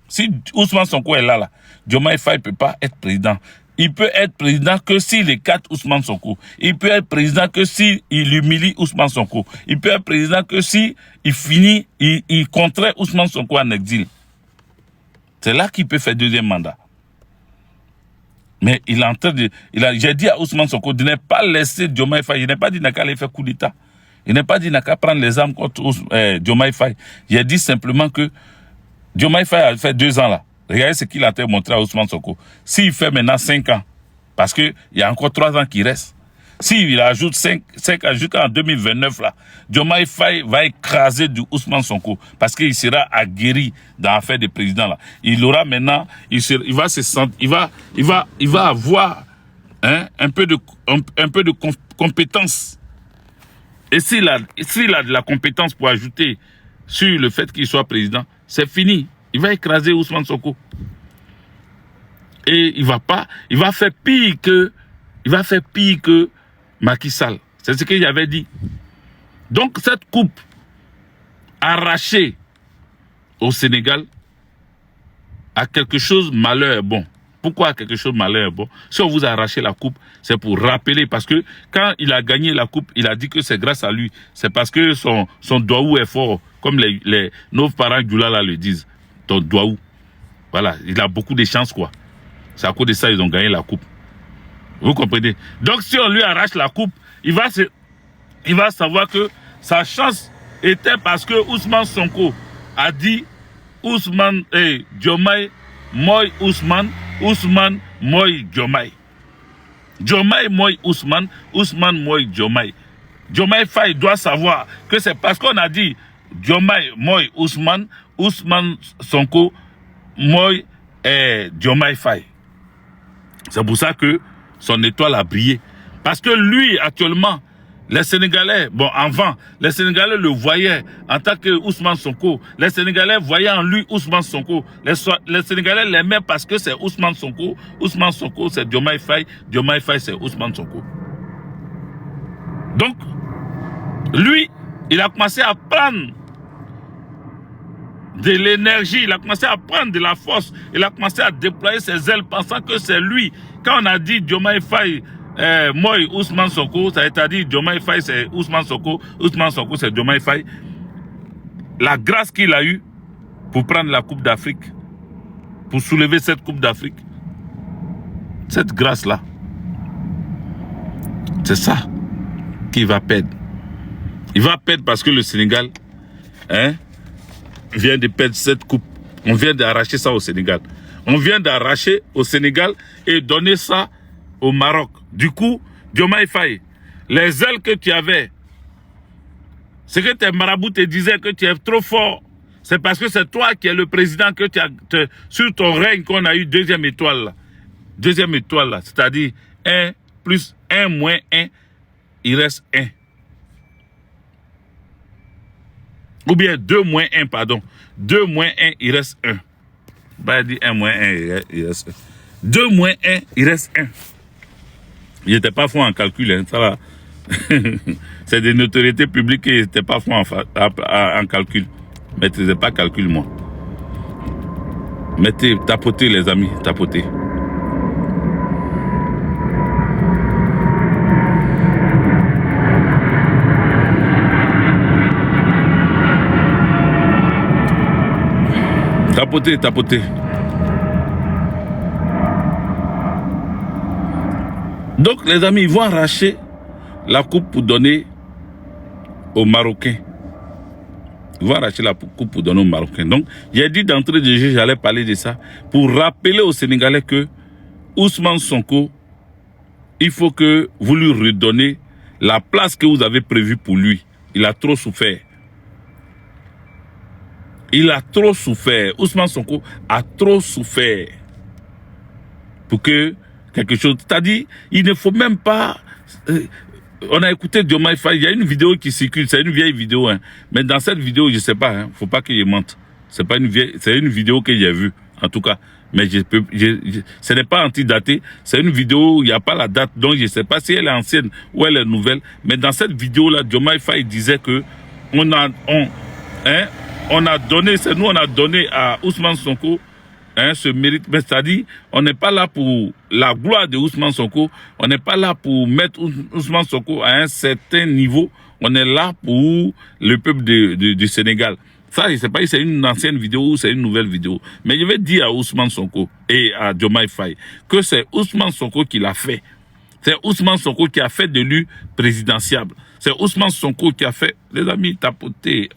Si Ousmane Sonko est là, Diomaye Faye ne peut pas être président. Il peut être président que s'il écarte Ousmane Sonko. Il peut être président que s'il humilie Ousmane Sonko. Il peut être président que s'il il contraint Ousmane Sonko en exil. C'est là qu'il peut faire deuxième mandat. Mais il est en train de... J'ai dit à Ousmane Sonko de ne pas laisser Diomaye Faye. Je n'ai pas dit qu'il allait faire coup d'État. Je n'ai pas dit qu'il prendre les armes contre Diomaye Faye. J'ai dit simplement que Diomaye Faye a fait 2 ans là. Regardez ce qu'il a montré à Ousmane Sonko. S'il fait maintenant 5 ans, parce qu'il y a encore 3 ans qui restent, s'il ajoute 5 ans jusqu'en 2029, là, Diomaye Faye va écraser du Ousmane Sonko parce qu'il sera aguerri dans l'affaire des présidents. Là. Il aura maintenant, il va avoir un peu de compétence. Et s'il a de la compétence pour ajouter sur le fait qu'il soit président, c'est fini. Il va écraser Ousmane Sonko. Et il va faire pire que Macky Sall. C'est ce que j'avais dit. Donc cette coupe arrachée au Sénégal a quelque chose malheur. Bon, Pourquoi quelque chose de malin est bon? Si on vous a arraché la coupe, c'est pour rappeler, parce que quand il a gagné la coupe, il a dit que c'est grâce à lui. C'est parce que son doigou est fort, comme nos parents Djoulala le disent. Ton doigou. Voilà, il a beaucoup de chance, quoi. C'est à cause de ça qu'ils ont gagné la coupe. Vous comprenez? Donc si on lui arrache la coupe, il va savoir que sa chance était parce que Ousmane Sonko a dit Ousmane Diomaye Moi Ousmane, Ousmane Moi Diomaye. Diomaye Moi Ousmane, Ousmane Moi Diomaye. Diomaye Faye doit savoir que c'est parce qu'on a dit Diomaye Moi Ousmane, Ousmane Sonko Moi Diomaye Faye. C'est pour ça que son étoile a brillé. Parce que lui, actuellement, les Sénégalais, bon, avant, les Sénégalais le voyaient en tant que Ousmane Sonko. Les Sénégalais voyaient en lui Ousmane Sonko. Les Sénégalais l'aimaient parce que c'est Ousmane Sonko. Ousmane Sonko, c'est Diomaye Faye. Diomaye Faye, c'est Ousmane Sonko. Donc, lui, il a commencé à prendre de l'énergie, il a commencé à prendre de la force, il a commencé à déployer ses ailes pensant que c'est lui. Quand on a dit Diomaye Faye, moi Ousmane Sonko, ça a dit Diomaye Faye c'est Ousmane Sonko c'est Diomaye Faye. La grâce qu'il a eue pour prendre la Coupe d'Afrique, pour soulever cette Coupe d'Afrique, cette grâce-là, c'est ça qu'il va perdre. Il va perdre parce que le Sénégal, vient de perdre cette coupe. On vient d'arracher ça au Sénégal. On vient d'arracher au Sénégal et donner ça au Maroc. Du coup, Diomaye Faye, les ailes que tu avais, ce que tes marabouts te disaient que tu es trop fort, c'est parce que c'est toi qui es le président que tu as, sur ton règne qu'on a eu deuxième étoile là. Deuxième étoile là, c'est-à-dire 1 plus 1 moins 1, il reste 1. Ou bien 2 moins 1, pardon. 2 moins 1, il reste 1. Bah, il dit 1 moins 1, il reste 1. 2 moins 1, il reste 1. Il n'était pas fort en calcul, hein, ça va. C'est des notoriétés publiques qui n'étaient pas forts en calcul. Maîtrisez pas calcul, moi. Mettez, tapotez les amis, tapotez. Tapotez, tapotez. Donc les amis, ils vont arracher la coupe pour donner aux Marocains. Ils vont arracher la coupe pour donner aux Marocains. Donc, j'ai dit d'entrée de jeu, j'allais parler de ça, pour rappeler aux Sénégalais que Ousmane Sonko, il faut que vous lui redonnez la place que vous avez prévue pour lui. Il a trop souffert. Il a trop souffert. Ousmane Sonko a trop souffert pour que quelque chose... C'est-à-dire, il ne faut même pas... on a écouté Diomaye Faye, il y a une vidéo qui circule, c'est une vieille vidéo, hein. Mais dans cette vidéo, je ne sais pas, hein, faut pas qu'il mente. C'est pas une vieille, c'est une vidéo que j'ai vue, en tout cas. Mais ce n'est pas antidaté, c'est une vidéo, il n'y a pas la date, donc je ne sais pas si elle est ancienne ou elle est nouvelle. Mais dans cette vidéo-là, Diomaye Faye disait que on a donné, c'est nous on a donné à Ousmane Sonko ce mérite. Mais c'est-à-dire, on n'est pas là pour la gloire de Ousmane Sonko, on n'est pas là pour mettre Ousmane Sonko à un certain niveau, on est là pour le peuple du Sénégal. Ça, je ne sais pas si c'est une ancienne vidéo ou c'est une nouvelle vidéo. Mais je vais dire à Ousmane Sonko et à Diomaye Faye que c'est Ousmane Sonko qui l'a fait. C'est Ousmane Sonko qui a fait de lui présidentiable. C'est Ousmane Sonko qui a fait... Les amis, tapotez.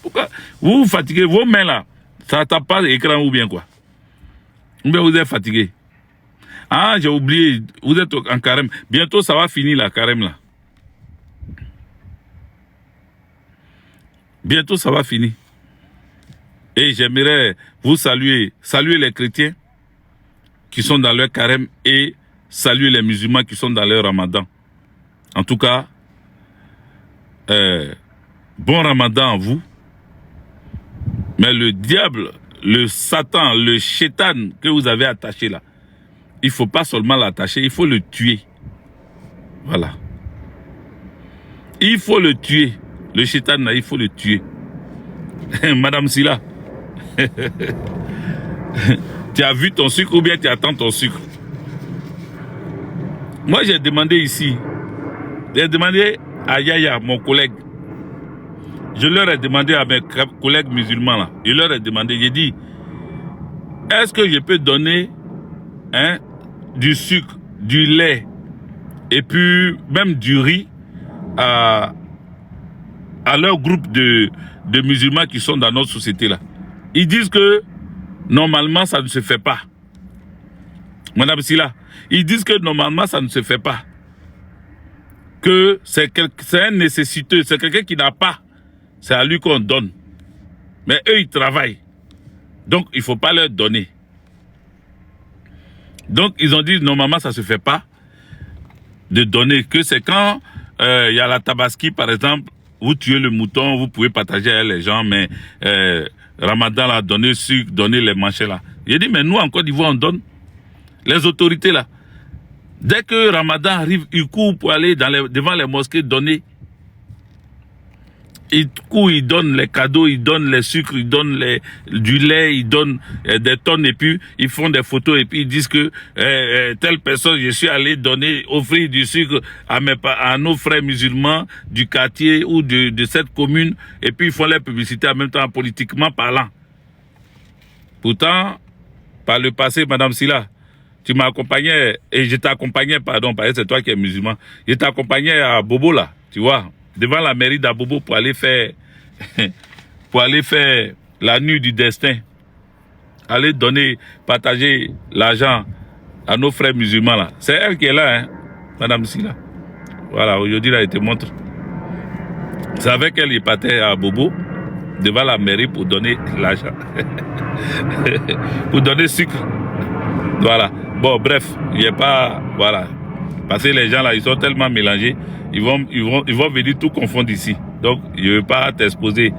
Pourquoi vous vous fatiguez? Vos mains là, ça tape pas l'écran ou bien quoi? Ou bien vous êtes fatigué? Ah, j'ai oublié. Vous êtes en carême. Bientôt, ça va finir la carême là. Bientôt, ça va finir. Et j'aimerais vous saluer les chrétiens qui sont dans leur carême et saluer les musulmans qui sont dans leur ramadan. En tout cas, bon ramadan à vous. Mais le diable, le Satan, le Shaitan que vous avez attaché là, il ne faut pas seulement l'attacher, il faut le tuer. Voilà. Il faut le tuer. Le Shaitan là, il faut le tuer. Madame Silla. Tu as vu ton sucre ou bien tu attends ton sucre. Moi, j'ai demandé ici, j'ai demandé à Yaya, mon collègue, je leur ai demandé à mes collègues musulmans là, je leur ai demandé, j'ai dit, est-ce que je peux donner du sucre, du lait et puis même du riz à leur groupe de musulmans qui sont dans notre société là. Ils disent que normalement ça ne se fait pas. Madame Silla, ils disent que normalement ça ne se fait pas. Que c'est un nécessiteux, c'est quelqu'un qui n'a pas. C'est à lui qu'on donne. Mais eux, ils travaillent. Donc, il ne faut pas leur donner. Donc, ils ont dit, normalement, ça ne se fait pas de donner. Que c'est quand il y a la tabaski, par exemple, vous tuez le mouton, vous pouvez partager avec les gens, mais Ramadan, là, donner sucre, donner les manchets, là. J'ai dit, mais nous, en Côte d'Ivoire, on donne. Les autorités, là. Dès que Ramadan arrive, ils courent pour aller devant les mosquées donner. Ils courent, ils donnent les cadeaux, ils donnent les sucres, ils donnent du lait, ils donnent des tonnes et puis ils font des photos et puis ils disent que telle personne, je suis allé offrir du sucre à nos frères musulmans du quartier ou de cette commune et puis ils font les publicités en même temps politiquement parlant. Pourtant, par le passé, Madame Silla, tu m'accompagnais, et je t'accompagnais, pardon, parce que c'est toi qui es musulman, je t'accompagnais à Bobo là, tu vois, devant la mairie d'Abobo pour aller faire la nuit du destin. Aller donner, partager l'argent à nos frères musulmans là. C'est elle qui est là, hein, Madame Silla. Voilà, aujourd'hui là, elle te montre. C'est avec elle qu'il partait à Bobo, devant la mairie pour donner l'argent. Pour donner sucre. Voilà. Bon, bref, il n'y a pas... Voilà. Parce que les gens là, ils sont tellement mélangés, ils vont venir tout confondre ici. Donc, je ne veux pas t'exposer.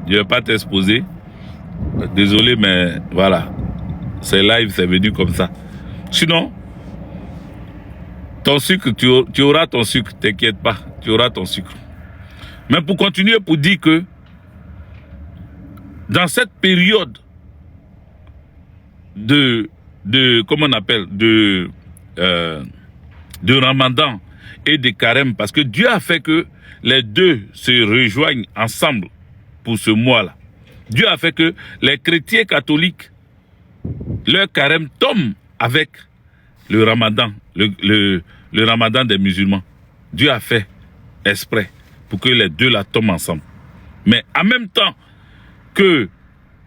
Je ne veux pas t'exposer. Désolé, mais voilà. C'est live, c'est venu comme ça. Sinon, ton sucre, tu auras ton sucre, t'inquiète pas. Tu auras ton sucre. Mais pour continuer, pour dire que dans cette période comment on appelle, de Ramadan et de Carême, parce que Dieu a fait que les deux se rejoignent ensemble pour ce mois-là. Dieu a fait que les chrétiens catholiques, leur Carême tombe avec le Ramadan, le Ramadan des musulmans. Dieu a fait exprès pour que les deux là tombent ensemble. Mais en même temps que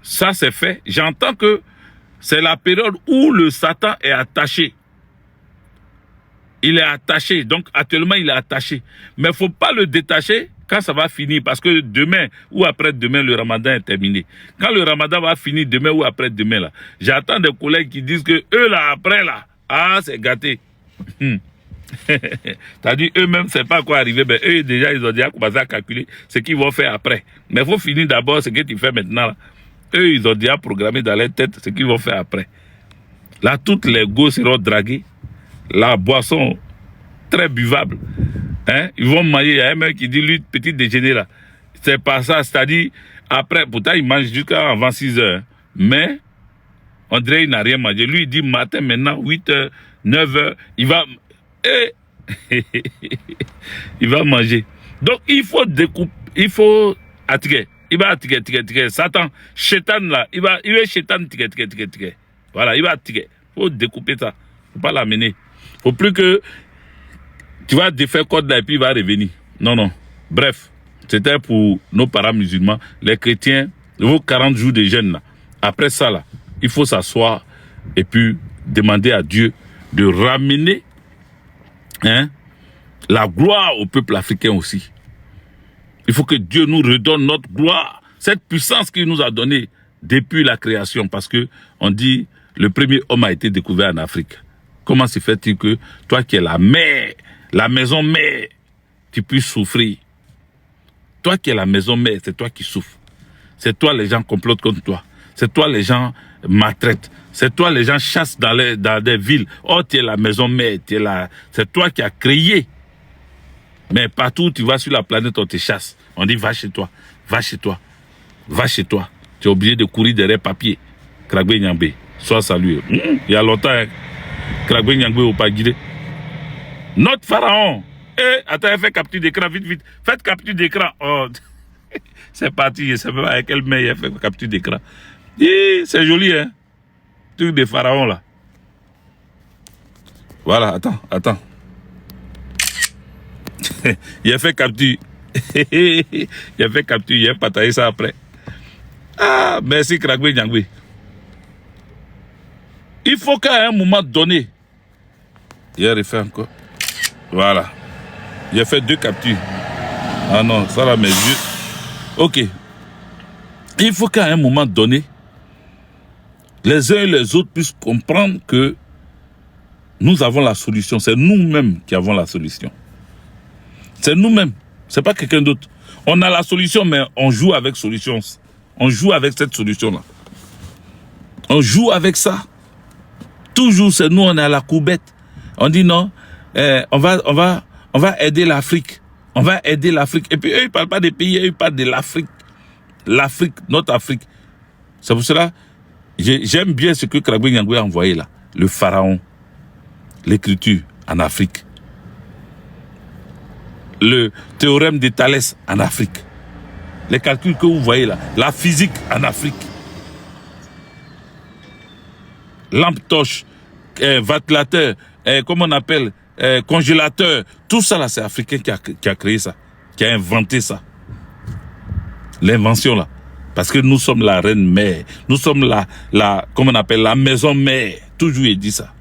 ça s'est fait, j'entends que c'est la période où le Satan est attaché. Il est attaché. Donc, actuellement, il est attaché. Mais il ne faut pas le détacher quand ça va finir. Parce que demain ou après-demain, le Ramadan est terminé. Quand le Ramadan va finir demain ou après-demain, là, j'entends des collègues qui disent que eux, là, après, là, c'est gâté. C'est-à-dire, eux-mêmes, c'est pas quoi arriver. Mais eux, déjà, ils ont déjà commencé à calculer ce qu'ils vont faire après. Mais il faut finir d'abord ce que tu fais maintenant, là. Eux, ils ont déjà programmé dans leur tête ce qu'ils vont faire après. Là, toutes les go seront draguées. La boisson très buvable. Hein? Ils vont manger. Il y a un mec qui dit, lui, petit déjeuner là. C'est pas ça. C'est-à-dire, après, pourtant, il mange jusqu'à avant 6 heures. Mais, on dirait qu'il n'a rien mangé. Lui, il dit, matin, maintenant, 8 heures, 9 heures, il va... il va manger. Donc, il faut découper, il faut attirer. Il va attirer. Satan, Chétan là, il va Chétan, tirer. Voilà, il va attirer. Il faut découper ça. Il ne faut pas l'amener. Il ne faut plus que tu vas défaire code là et puis il va revenir. Non. Bref, c'était pour nos parents musulmans, les chrétiens, vos 40 jours de jeûne là. Après ça là, il faut s'asseoir et puis demander à Dieu de ramener la gloire au peuple africain aussi. Il faut que Dieu nous redonne notre gloire, cette puissance qu'il nous a donnée depuis la création. Parce que on dit, le premier homme a été découvert en Afrique. Comment se fait-il que toi qui es la mère, la maison mère, tu puisses souffrir? Toi qui es la maison mère, c'est toi qui souffres. C'est toi les gens complotent contre toi. C'est toi les gens maltraitent. C'est toi les gens chassent dans des villes. Oh, tu es la maison mère, c'est toi qui as créé. Mais partout où tu vas sur la planète, on te chasse. On dit, va chez toi. Tu es obligé de courir derrière papier. Kragbe Nyambé. soit salué. Il y a longtemps, hein. Kragwe Nyangwe au pas guidé. Notre pharaon. Attends, faites capture d'écran, vite, vite. Faites capture d'écran. Oh, c'est parti, je ne sais pas avec quel mail il fait capture d'écran. C'est joli, hein. Truc des pharaons, là. Voilà, attends. Il a fait capture. Il a fait capture, il a partagé ça après. Ah, merci Kragwe Nyangwe. Il faut qu'à un moment donné, il a refait encore. Voilà. Il a fait 2 captures. Ah non, ça là mes yeux. Ok. Il faut qu'à un moment donné, les uns et les autres puissent comprendre que nous avons la solution. C'est nous-mêmes qui avons la solution. C'est nous-mêmes. C'est pas quelqu'un d'autre. On a la solution, mais on joue avec solution. On joue avec cette solution-là. On joue avec ça. Toujours, c'est nous, on est à la coubette. On dit non, on va aider l'Afrique. On va aider l'Afrique. Et puis eux, ils ne parlent pas des pays, eux, ils parlent de l'Afrique. L'Afrique, notre Afrique. C'est pour cela, j'aime bien ce que Kragwe Nyangwe a envoyé là. Le pharaon, l'écriture en Afrique. Le théorème de Thalès en Afrique. Les calculs que vous voyez là. La physique en Afrique. Lampe torche, ventilateur, comment on appelle, congélateur. Tout ça là, c'est africain qui a créé ça. Qui a inventé ça. L'invention là. Parce que nous sommes la reine mère. Nous sommes comment on appelle, la maison mère. Toujours il dit ça.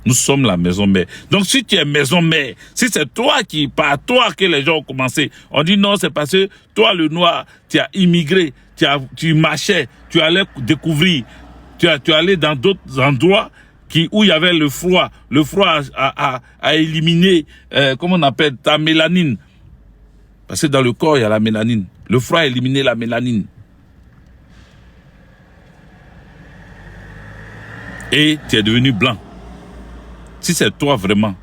Nous sommes la maison mère. Donc si tu es maison mère, si c'est toi par toi que les gens ont commencé, on dit non, c'est parce que toi le noir, tu as immigré, tu marchais, tu allais découvrir, tu allais dans d'autres endroits où il y avait le froid. Le froid a éliminé, comment on appelle, ta mélanine. Parce que dans le corps, il y a la mélanine. Le froid a éliminé la mélanine. Et tu es devenu blanc. Si c'est toi vraiment,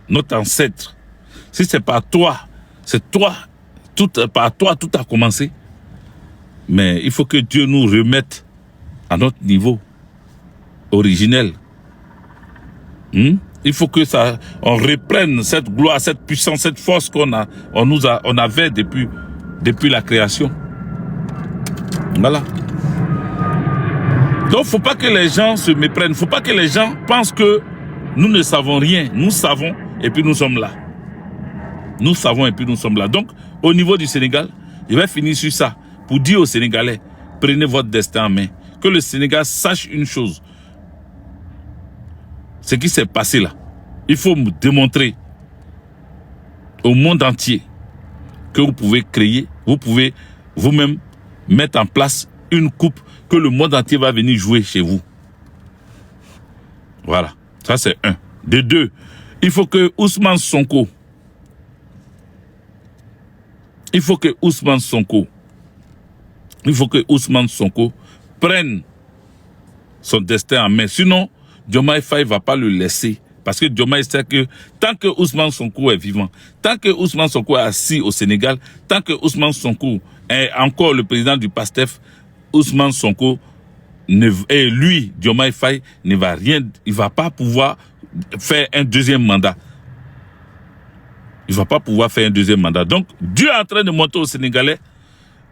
notre ancêtre, si c'est par toi, c'est toi, par toi tout a commencé. Mais il faut que Dieu nous remette à notre niveau originel. Il faut que on reprenne cette gloire, cette puissance, cette force qu'on avait depuis la création. Voilà. Donc, faut pas que les gens se méprennent. Faut pas que les gens pensent que nous ne savons rien. Nous savons et puis nous sommes là. Nous savons et puis nous sommes là. Donc, au niveau du Sénégal, je vais finir sur ça pour dire aux Sénégalais, prenez votre destin en main. Que le Sénégal sache une chose. Ce qui s'est passé là, il faut démontrer au monde entier que vous pouvez créer, vous pouvez vous-même mettre en place une coupe que le monde entier va venir jouer chez vous. Voilà. Ça, c'est un. De deux, il faut que Ousmane Sonko prenne son destin en main. Sinon, Diomaye Faye ne va pas le laisser. Parce que Diomaye sait que tant que Ousmane Sonko est vivant, tant que Ousmane Sonko est assis au Sénégal, tant que Ousmane Sonko est encore le président du PASTEF, Ousmane Sonko et lui, Diomaye Faye, il ne va pas pouvoir faire un deuxième mandat. Il ne va pas pouvoir faire un deuxième mandat. Donc, Dieu est en train de montrer aux Sénégalais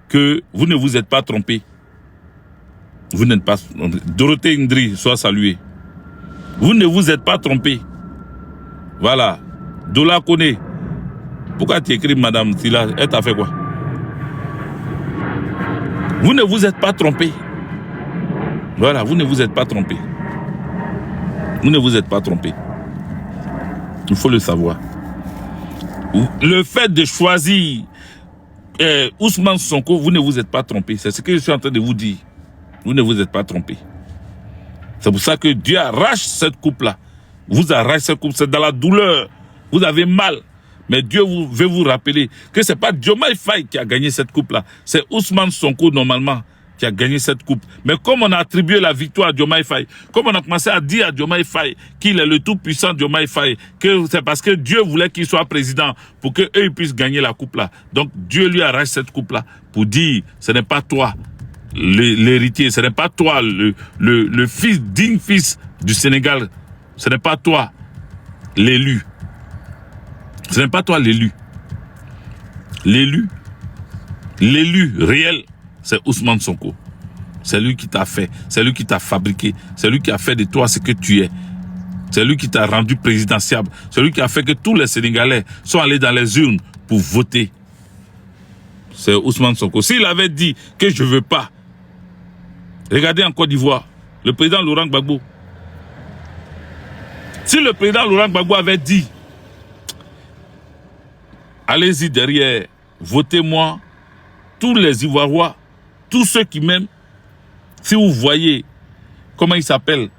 que vous ne vous êtes pas trompés. Vous n'êtes pas... Dorothée Ndri, soit saluée. Vous ne vous êtes pas trompés. Voilà. Dola Kone. Pourquoi tu écris Madame Silla? Elle t'a fait quoi? Vous ne vous êtes pas trompés. Voilà, vous ne vous êtes pas trompés. Vous ne vous êtes pas trompés. Il faut le savoir. Le fait de choisir Ousmane Sonko, vous ne vous êtes pas trompés. C'est ce que je suis en train de vous dire. Vous ne vous êtes pas trompés. C'est pour ça que Dieu arrache cette coupe-là. Vous arrache cette coupe, c'est dans la douleur. Vous avez mal. Mais Dieu veut vous rappeler que ce n'est pas Diomaye Faye qui a gagné cette coupe-là. C'est Ousmane Sonko, normalement, qui a gagné cette coupe. Mais comme on a attribué la victoire à Diomaye Faye, comme on a commencé à dire à Diomaye Faye qu'il est le tout-puissant Diomaye Faye, que c'est parce que Dieu voulait qu'il soit président pour qu'eux puissent gagner la coupe-là. Donc Dieu lui arrache cette coupe-là pour dire, ce n'est pas toi l'héritier, ce n'est pas toi, le fils, digne fils du Sénégal. Ce n'est pas toi, l'élu. Ce n'est pas toi l'élu. L'élu réel, c'est Ousmane Sonko. C'est lui qui t'a fait, c'est lui qui t'a fabriqué, c'est lui qui a fait de toi ce que tu es. C'est lui qui t'a rendu présidentiable. C'est lui qui a fait que tous les Sénégalais sont allés dans les urnes pour voter. C'est Ousmane Sonko. S'il avait dit que je ne veux pas, regardez en Côte d'Ivoire, le président Laurent Gbagbo. Si le président Laurent Gbagbo avait dit, allez-y derrière, votez-moi, tous les Ivoiriens, tous ceux qui m'aiment, si vous voyez, comment il s'appelle,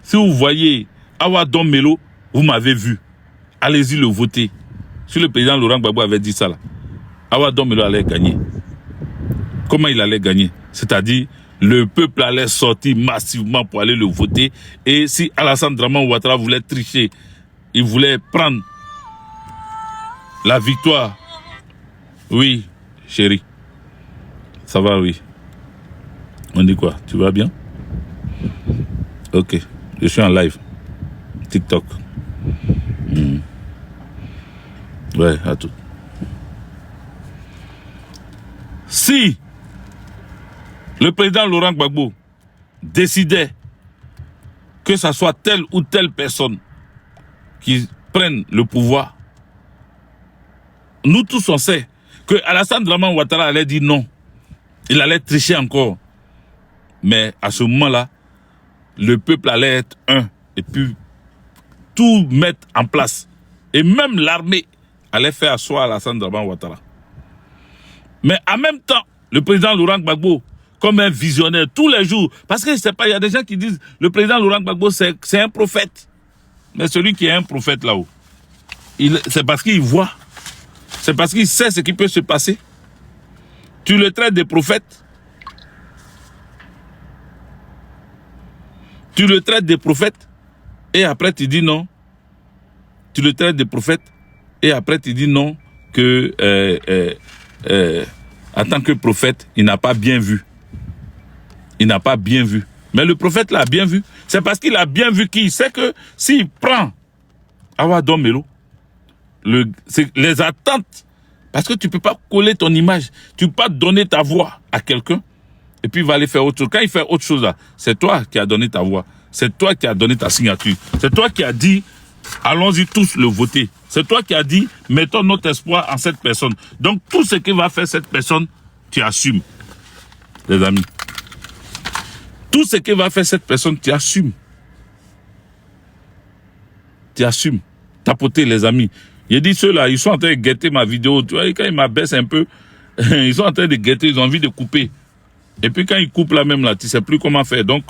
si vous voyez Awa Don Melo, vous m'avez vu. Allez-y le voter. Si le président Laurent Gbagbo avait dit ça là, Awa Don Melo allait gagner. Comment il allait gagner? C'est-à-dire, le peuple allait sortir massivement pour aller le voter. Et si Alassane Dramane Ouattara voulait tricher, il voulait prendre la victoire. Oui, chérie. Ça va, oui. On dit quoi? Tu vas bien? Ok. Je suis en live. TikTok. Ouais, à tout. Si le président Laurent Gbagbo décidait que ce soit telle ou telle personne qui prenne le pouvoir, nous tous on sait que Alassane Dramane Ouattara allait dire non. Il allait tricher encore. Mais à ce moment-là, le peuple allait être un et puis tout mettre en place. Et même l'armée allait faire asseoir Alassane Dramane Ouattara. Mais en même temps, le président Laurent Gbagbo, comme un visionnaire, tous les jours, parce que je sais pas, il y a des gens qui disent le président Laurent Gbagbo c'est un prophète. Mais celui qui est un prophète là-haut, c'est parce qu'il voit, c'est parce qu'il sait ce qui peut se passer. Tu le traites de prophète. Tu le traites de prophète et après tu dis non. Tu le traites de prophète et après tu dis non que en tant que prophète, il n'a pas bien vu. Il n'a pas bien vu. Mais le prophète l'a bien vu. C'est parce qu'il a bien vu qu'il sait que s'il prend Awa Don Melo, les attentes, parce que tu ne peux pas coller ton image, tu ne peux pas donner ta voix à quelqu'un et puis il va aller faire autre chose. Quand il fait autre chose là, c'est toi qui as donné ta voix, c'est toi qui as donné ta signature, c'est toi qui as dit allons-y tous le voter, c'est toi qui as dit mettons notre espoir en cette personne. Donc tout ce que va faire cette personne, tu assumes, les amis. Tout ce que va faire cette personne, tu assumes. Tu assumes. Tapoter, les amis. J'ai dit ceux-là, ils sont en train de guetter ma vidéo. Tu vois, quand ils m'abaissent un peu, ils sont en train de guetter, ils ont envie de couper. Et puis quand ils coupent là même, là, tu ne sais plus comment faire. Donc,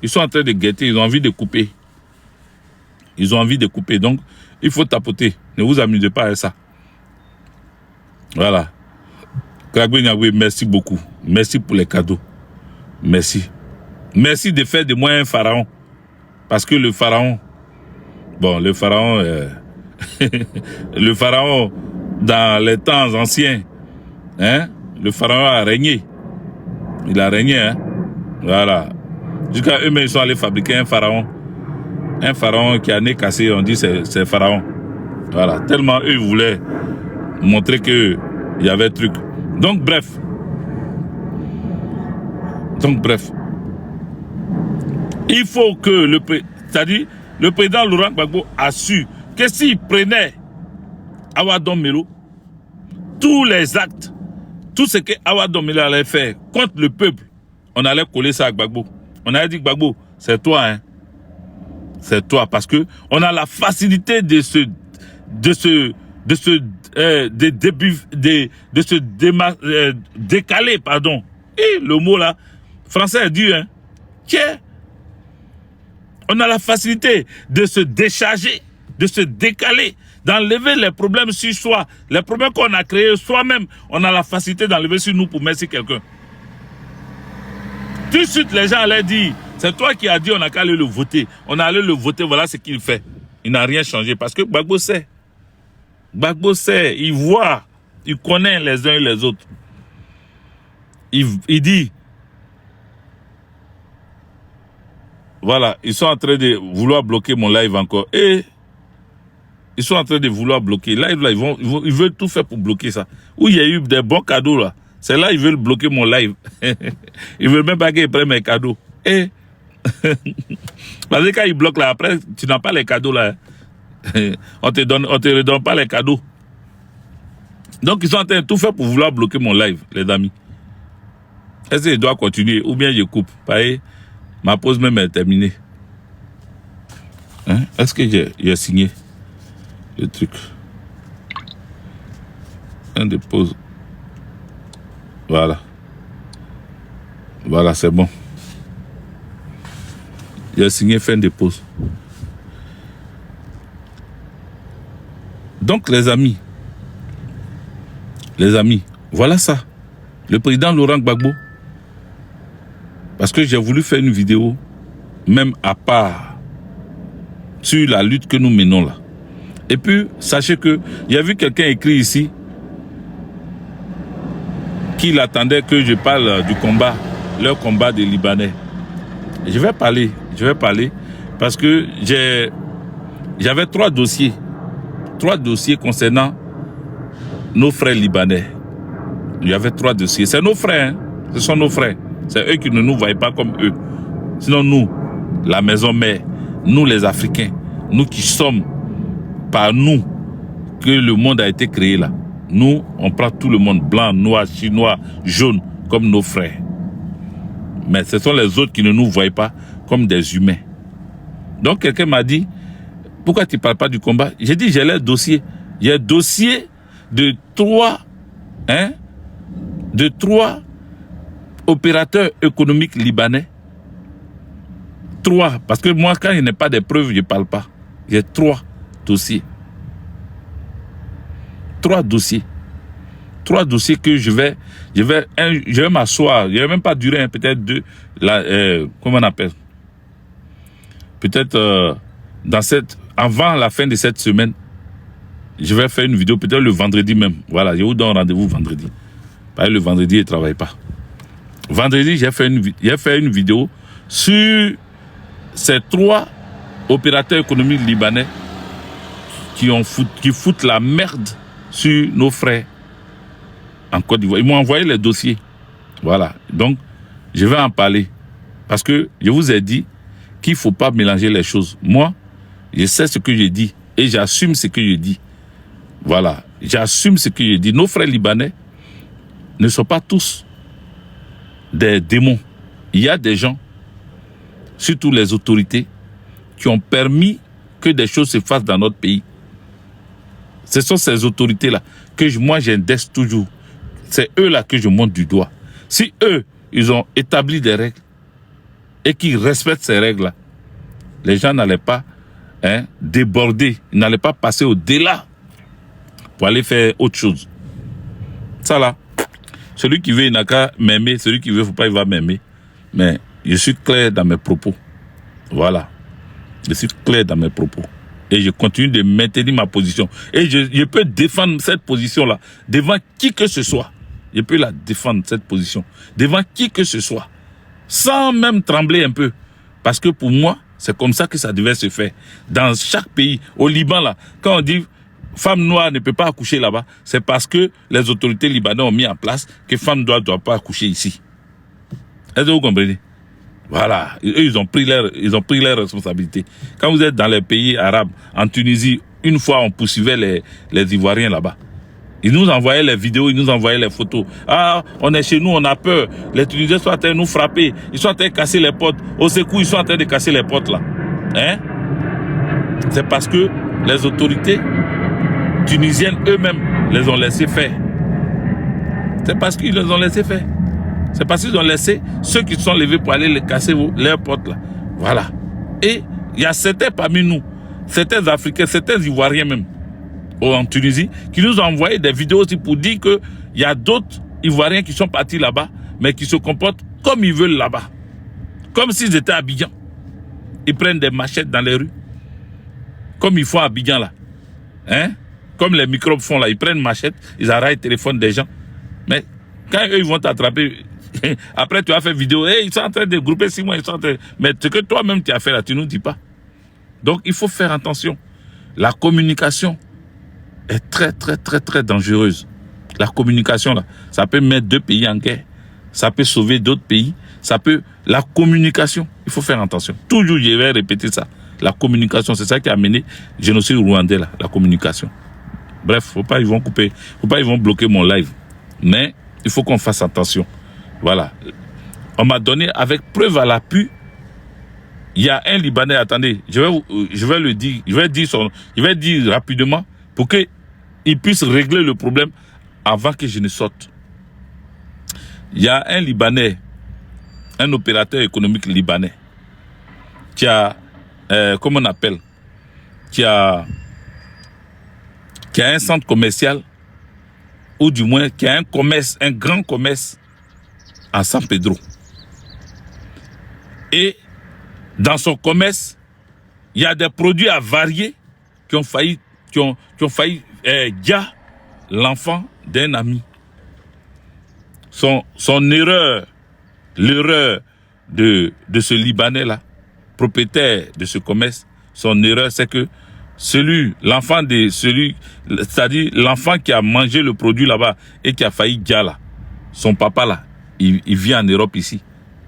ils sont en train de guetter, ils ont envie de couper. Ils ont envie de couper. Donc, il faut tapoter. Ne vous amusez pas à ça. Voilà. Kagwe Nyagwe, merci beaucoup. Merci pour les cadeaux. Merci. Merci de faire de moi un pharaon. Parce que le pharaon, bon, le pharaon, le pharaon, dans les temps anciens, hein, le pharaon a régné. Il a régné, hein. Voilà. Jusqu'à eux-mêmes, ils sont allés fabriquer un pharaon. Un pharaon qui a nez cassé, on dit c'est pharaon. Voilà. Tellement eux voulaient montrer qu'il y avait truc. Donc, bref. Il faut que c'est-à-dire, le président Laurent Gbagbo a su que s'il prenait Awa Don Melo, tous les actes, tout ce que Awa Don Melo allait faire contre le peuple, on allait coller ça à Gbagbo. On allait dire Gbagbo, c'est toi, hein. C'est toi, parce que on a la facilité de se décaler, pardon. Et le mot là, français est dur, hein. Tiens. On a la facilité de se décharger, de se décaler, d'enlever les problèmes sur soi. Les problèmes qu'on a créés soi-même, on a la facilité d'enlever sur nous pour mettre sur quelqu'un. Tout de suite, les gens allaient dire, c'est toi qui as dit on n'a qu'à aller le voter. On a allé le voter, voilà ce qu'il fait. Il n'a rien changé parce que Gbagbo sait. Gbagbo sait, il voit, il connaît les uns et les autres. il dit, voilà, ils sont en train de vouloir bloquer mon live encore. Et ils sont en train de vouloir bloquer. Live, là, ils veulent tout faire pour bloquer ça. Où il y a eu des bons cadeaux, là. C'est là ils veulent bloquer mon live. Ils veulent même pas qu'ils prennent mes cadeaux. Et parce que quand ils bloquent là, après, tu n'as pas les cadeaux là. On te redonne pas les cadeaux. Donc ils sont en train de tout faire pour vouloir bloquer mon live, les amis. Est-ce que je dois continuer ou bien je coupe? Pareil, ma pause même est terminée. Hein? Est-ce que j'ai signé le truc? Un de pause. Voilà. Voilà, c'est bon. J'ai signé fin de pause. Donc, les amis, voilà ça. Le président Laurent Gbagbo. Parce que j'ai voulu faire une vidéo, même à part, sur la lutte que nous menons là. Et puis, sachez que, il y a vu quelqu'un écrit ici, qu'il attendait que je parle du combat, leur combat des Libanais. Et je vais parler, parce que j'avais 3 dossiers concernant nos frères libanais. Il y avait 3 dossiers. C'est nos frères, hein? Ce sont nos frères. C'est eux qui ne nous voient pas comme eux. Sinon nous, la maison mère, nous les Africains, nous qui sommes par nous que le monde a été créé là. Nous, on prend tout le monde, blanc, noir, chinois, jaune, comme nos frères. Mais ce sont les autres qui ne nous voient pas comme des humains. Donc quelqu'un m'a dit, pourquoi tu ne parles pas du combat? J'ai dit, j'ai le dossier. Il y a un dossier de 3 opérateurs économiques libanais. 3, parce que moi, quand il n'y a pas de preuves, je ne parle pas. Il y a 3 dossiers. 3 dossiers. 3 dossiers que je vais m'asseoir. Je ne vais même pas durer, hein, peut-être 2. Comment on appelle? Peut-être avant la fin de cette semaine, je vais faire une vidéo, peut-être le vendredi même. Voilà, je vous donne rendez-vous vendredi. Parce que le vendredi, je ne travaille pas. Vendredi, j'ai fait une vidéo sur ces 3 opérateurs économiques libanais qui foutent la merde sur nos frères en Côte d'Ivoire. Ils m'ont envoyé les dossiers. Voilà. Donc, je vais en parler. Parce que je vous ai dit qu'il ne faut pas mélanger les choses. Moi, je sais ce que je dis et j'assume ce que je dis. Voilà. J'assume ce que je dis. Nos frères libanais ne sont pas tous des démons. Il y a des gens, surtout les autorités, qui ont permis que des choses se fassent dans notre pays. Ce sont ces autorités-là que moi j'indexe toujours. C'est eux-là que je monte du doigt. Si eux, ils ont établi des règles et qu'ils respectent ces règles-là, les gens n'allaient pas déborder, ils n'allaient pas passer au-delà pour aller faire autre chose. Ça là, celui qui veut, il n'a qu'à m'aimer. Celui qui veut, faut pas, il va m'aimer. Mais je suis clair dans mes propos. Voilà. Je suis clair dans mes propos. Et je continue de maintenir ma position. Et je peux défendre cette position-là devant qui que ce soit. Je peux la défendre, cette position, devant qui que ce soit. Sans même trembler un peu. Parce que pour moi, c'est comme ça que ça devait se faire. Dans chaque pays, au Liban, là, quand on dit femme noire ne peut pas accoucher là-bas, c'est parce que les autorités libanaises ont mis en place que femme noire ne doit pas accoucher ici. Est-ce que vous comprenez? Voilà. Eux, ils ont pris leurs responsabilités. Quand vous êtes dans les pays arabes, en Tunisie, une fois on poursuivait les Ivoiriens là-bas. Ils nous envoyaient les vidéos, ils nous envoyaient les photos. Ah, on est chez nous, on a peur. Les Tunisiens sont en train de nous frapper. Ils sont en train de casser les portes. Au secours, ils sont en train de casser les portes là. Hein? C'est parce que les autorités tunisiennes eux-mêmes les ont laissés faire. C'est parce qu'ils les ont laissés faire. C'est parce qu'ils ont laissé ceux qui se sont levés pour aller les casser leurs portes là. Voilà. Et il y a certains parmi nous, certains Africains, certains Ivoiriens même, en Tunisie, qui nous ont envoyé des vidéos aussi pour dire qu'il y a d'autres Ivoiriens qui sont partis là-bas, mais qui se comportent comme ils veulent là-bas. Comme s'ils étaient à Abidjan. Ils prennent des machettes dans les rues. Comme ils font à Abidjan là. Hein? Comme les microbes font là. Ils prennent machette, ils arrêtent le téléphone des gens. Mais quand eux ils vont t'attraper, Après, tu as fait vidéo, hey, ils sont en train de grouper 6 mois, ils sont en train... Mais ce que toi-même tu as fait là, tu ne nous dis pas. Donc, il faut faire attention. La communication est très, très, très, très dangereuse. La communication, là, ça peut mettre 2 pays en guerre. Ça peut sauver d'autres pays. Ça peut... La communication, il faut faire attention. Toujours, je vais répéter ça. La communication, c'est ça qui a amené le génocide rwandais, là, la communication. Bref, faut pas ils vont couper, faut pas ils vont bloquer mon live. Mais il faut qu'on fasse attention. Voilà. On m'a donné avec preuve à l'appui. Il y a un Libanais, attendez, je vais le dire, je vais dire rapidement pour qu'il puisse régler le problème avant que je ne sorte. Il y a un Libanais, un opérateur économique libanais qui a, comment on appelle, qui a un centre commercial, ou du moins qui a un commerce, un grand commerce à San Pedro. Et dans son commerce, il y a des produits avariés qui ont failli dire l'enfant d'un ami. Son erreur, l'erreur de ce Libanais-là, propriétaire de ce commerce, son erreur, c'est que l'enfant c'est-à-dire l'enfant qui a mangé le produit là-bas et qui a failli dire là, son papa là, il vit en Europe ici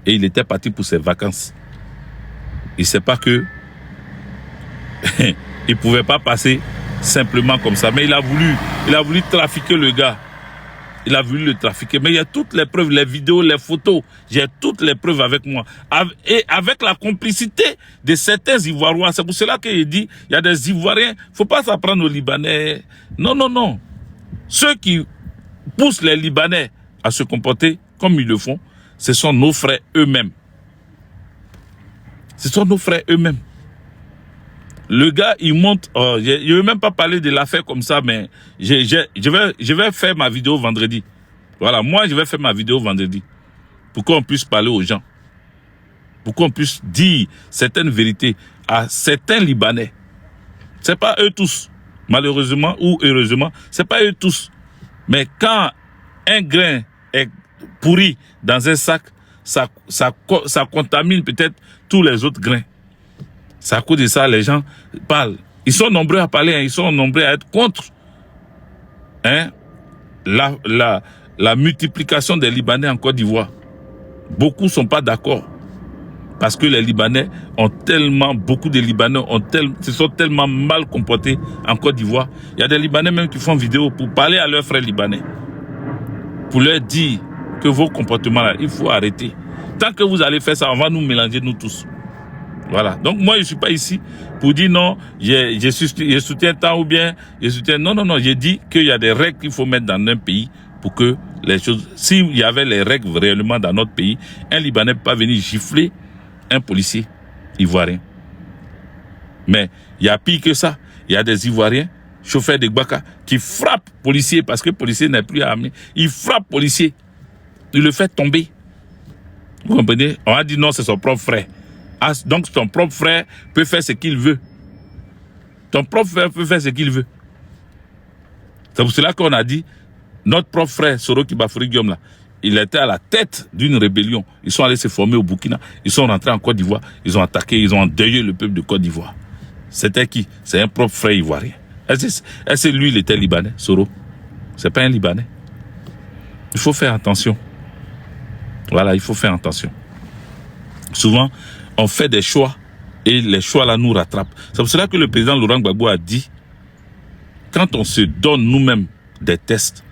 et il était parti pour ses vacances. Il ne sait pas que il pouvait pas passer simplement comme ça, mais il a voulu trafiquer le gars. Il a voulu le trafiquer, mais il y a toutes les preuves, les vidéos, les photos, j'ai toutes les preuves avec moi. Et avec la complicité de certains Ivoiriens. C'est pour cela qu'il dit, il y a des Ivoiriens, faut pas s'apprendre aux Libanais. Non, non, non. Ceux qui poussent les Libanais à se comporter comme ils le font, ce sont nos frères eux-mêmes. Ce sont nos frères eux-mêmes. Le gars, il monte, je ne vais même pas parler de l'affaire comme ça, mais je vais faire ma vidéo vendredi. Voilà, moi, je vais faire ma vidéo vendredi. Pour qu'on puisse parler aux gens. Pour qu'on puisse dire certaines vérités à certains Libanais. Ce n'est pas eux tous, malheureusement ou heureusement, ce n'est pas eux tous. Mais quand un grain est pourri dans un sac, ça contamine peut-être tous les autres grains. C'est à cause de ça, les gens parlent. Ils sont nombreux à parler, hein, ils sont nombreux à être contre la multiplication des Libanais en Côte d'Ivoire. Beaucoup ne sont pas d'accord. Parce que les Libanais ont tellement, beaucoup de Libanais se sont tellement mal comportés en Côte d'Ivoire. Il y a des Libanais même qui font vidéo pour parler à leurs frères Libanais. Pour leur dire que vos comportements-là, il faut arrêter. Tant que vous allez faire ça, on va nous mélanger, nous tous. Voilà. Donc, moi, je ne suis pas ici pour dire non, je soutiens tant ou bien, je soutiens... Non, non, non. J'ai dit qu'il y a des règles qu'il faut mettre dans un pays pour que les choses... S'il y avait les règles réellement dans notre pays, un Libanais ne peut pas venir gifler un policier ivoirien. Mais il y a pire que ça. Il y a des Ivoiriens, chauffeurs de Gbaka, qui frappent policiers parce que le policier n'est plus armé. Il frappe policier. Il le fait tomber. Vous comprenez? On a dit non, c'est son propre frère. Ah, donc ton propre frère peut faire ce qu'il veut. Ton propre frère peut faire ce qu'il veut. C'est pour cela qu'on a dit, notre propre frère, Soroki Bafoury Guillaume, là, il était à la tête d'une rébellion. Ils sont allés se former au Burkina. Ils sont rentrés en Côte d'Ivoire. Ils ont attaqué, ils ont endeuillé le peuple de Côte d'Ivoire. C'était qui? C'est un propre frère ivoirien. Est-ce que lui, il était libanais, Soro? C'est pas un Libanais. Il faut faire attention. Voilà, il faut faire attention. Souvent, on fait des choix et les choix là nous rattrapent. C'est pour cela que le président Laurent Gbagbo a dit, quand on se donne nous-mêmes des tests,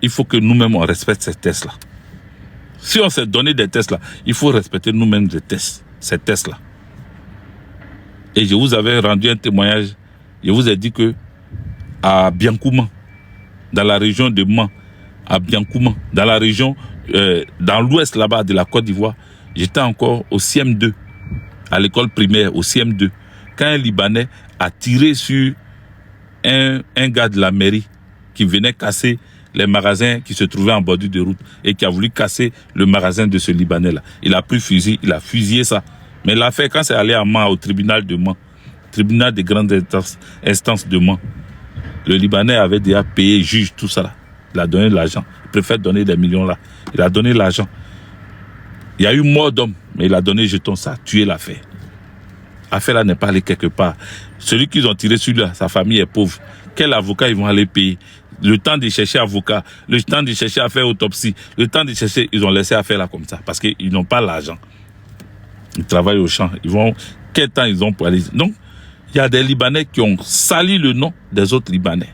il faut que nous-mêmes on respecte ces tests-là. Si on s'est donné des tests-là, il faut respecter nous-mêmes ces tests-là. Et je vous avais rendu un témoignage, je vous ai dit que à Biancouma, dans la région de Mans, à Biancouma, dans la région, dans l'ouest là-bas de la Côte d'Ivoire, j'étais encore au CM2, à l'école primaire, au CM2, quand un Libanais a tiré sur un gars de la mairie qui venait casser les magasins qui se trouvaient en bordure de route et qui a voulu casser le magasin de ce Libanais-là. Il a pris fusil, il a fusillé ça. Mais l'affaire, quand c'est allé à Mans, au tribunal de Mans, tribunal de grande instance de Mans, le Libanais avait déjà payé juge, tout ça là. Il a donné l'argent. Il préfère donner des millions là. Il a donné l'argent. Il y a eu mort d'homme, mais il a donné jeton, ça a tué l'affaire. L'affaire là n'est pas allée quelque part. Celui qu'ils ont tiré sur lui, sa famille est pauvre. Quel avocat ils vont aller payer? Le temps de chercher avocat, le temps de chercher à faire autopsie, le temps de chercher, ils ont laissé affaire là comme ça, parce qu'ils n'ont pas l'argent. Ils travaillent au champ. Quel temps ils ont pour aller? Donc, il y a des Libanais qui ont sali le nom des autres Libanais.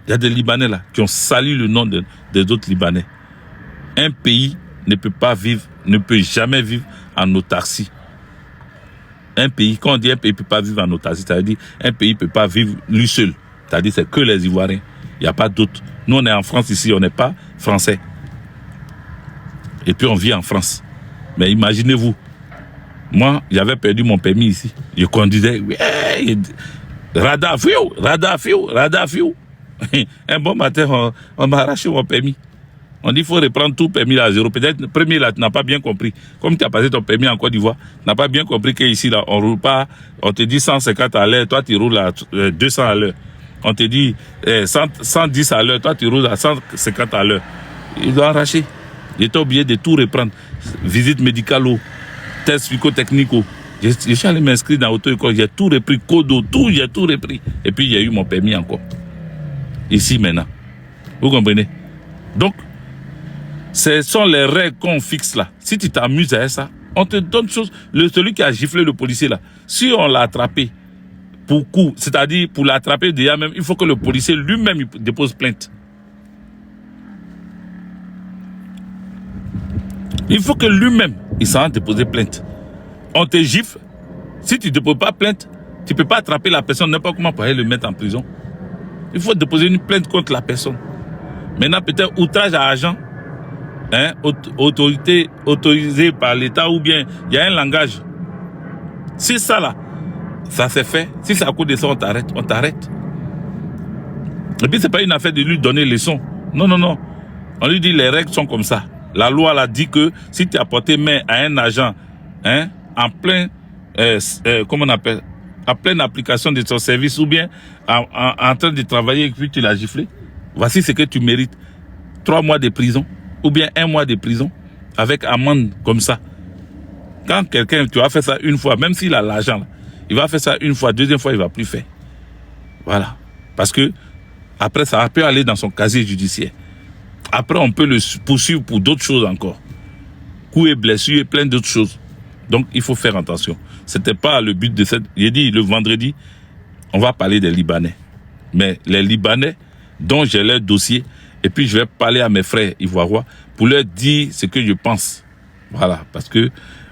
Il y a des Libanais là qui ont sali le nom des autres Libanais. Un pays ne peut pas vivre, ne peut jamais vivre en autarcie. Un pays, quand on dit un pays ne peut pas vivre en autarcie, ça veut dire un pays ne peut pas vivre lui seul. C'est-à-dire c'est que les Ivoiriens. Il n'y a pas d'autres. Nous, on est en France ici, on n'est pas français. Et puis on vit en France. Mais imaginez-vous, moi, j'avais perdu mon permis ici. Je conduisais, ouais, radar, fiou. Un bon matin, on m'a arraché mon permis. On dit qu'il faut reprendre tout permis à zéro. Peut-être le premier là, tu n'as pas bien compris. Comme tu as passé ton permis en Côte d'Ivoire, tu n'as pas bien compris qu'ici, là, on ne roule pas, on te dit 150 à l'heure, toi tu roules à 200 à l'heure. On te dit 110 à l'heure, toi tu roules à 150 à l'heure. Ils ont arraché. J'étais obligé de tout reprendre. Visite médicale, test psychotechnique. Je suis allé m'inscrire dans l'auto-école, j'ai tout repris, codo, tout, j'ai tout repris. Et puis, il y a eu mon permis encore. Ici, maintenant. Vous comprenez? Donc, ce sont les règles qu'on fixe là. Si tu t'amuses à ça, on te donne chose. Celui qui a giflé le policier là, si on l'a attrapé pour coup, c'est-à-dire pour l'attraper déjà même, il faut que le policier lui-même dépose plainte. Il faut que lui-même, il s'en déposer plainte. On te gifle. Si tu ne déposes pas plainte, tu ne peux pas attraper la personne, n'importe comment pour aller le mettre en prison. Il faut déposer une plainte contre la personne. Maintenant, peut-être outrage à agent, hein, autorité autorisée par l'État, ou bien il y a un langage. Si ça là, ça s'est fait, si c'est à cause de ça, on t'arrête. Et puis, ce n'est pas une affaire de lui donner leçon. Non. On lui dit les règles sont comme ça. La loi l'a dit que si tu as porté main à un agent, hein, en plein, comment on appelle, en pleine application de son service, ou bien en train de travailler et puis tu l'as giflé, voici ce que tu mérites. 3 mois de prison, ou bien 1 mois de prison, avec amende comme ça. Quand quelqu'un, tu vas faire ça une fois, même s'il a l'argent, il va faire ça une fois, deuxième fois, il ne va plus faire. Voilà. Parce que, après, ça peut aller dans son casier judiciaire. Après, on peut le poursuivre pour d'autres choses encore. Coups et blessures et plein d'autres choses. Donc, il faut faire attention. Ce n'était pas le but de cette... J'ai dit, le vendredi, on va parler des Libanais. Mais les Libanais, dont j'ai leur dossier, et puis je vais parler à mes frères ivoiriens pour leur dire ce que je pense. Voilà, parce que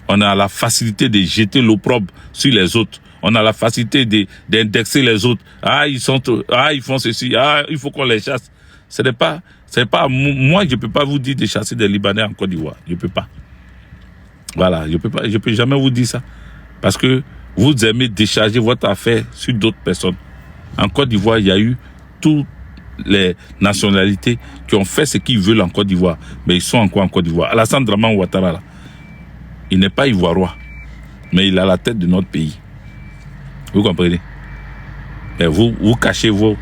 on a la facilité de jeter l'opprobre sur les autres. On a la facilité d'indexer les autres. Ah, ils font ceci. Ah, il faut qu'on les chasse. Ce n'est pas... Moi, je ne peux pas vous dire de chasser des Libanais en Côte d'Ivoire. Je ne peux pas. Voilà, je peux jamais vous dire ça. Parce que vous aimez décharger votre affaire sur d'autres personnes. En Côte d'Ivoire, il y a eu toutes les nationalités qui ont fait ce qu'ils veulent en Côte d'Ivoire. Mais ils sont encore en Côte d'Ivoire. Alassane Draman Ouattara, là, il n'est pas ivoirois. Mais il a la tête de notre pays. Vous comprenez? Et vous cachez, vous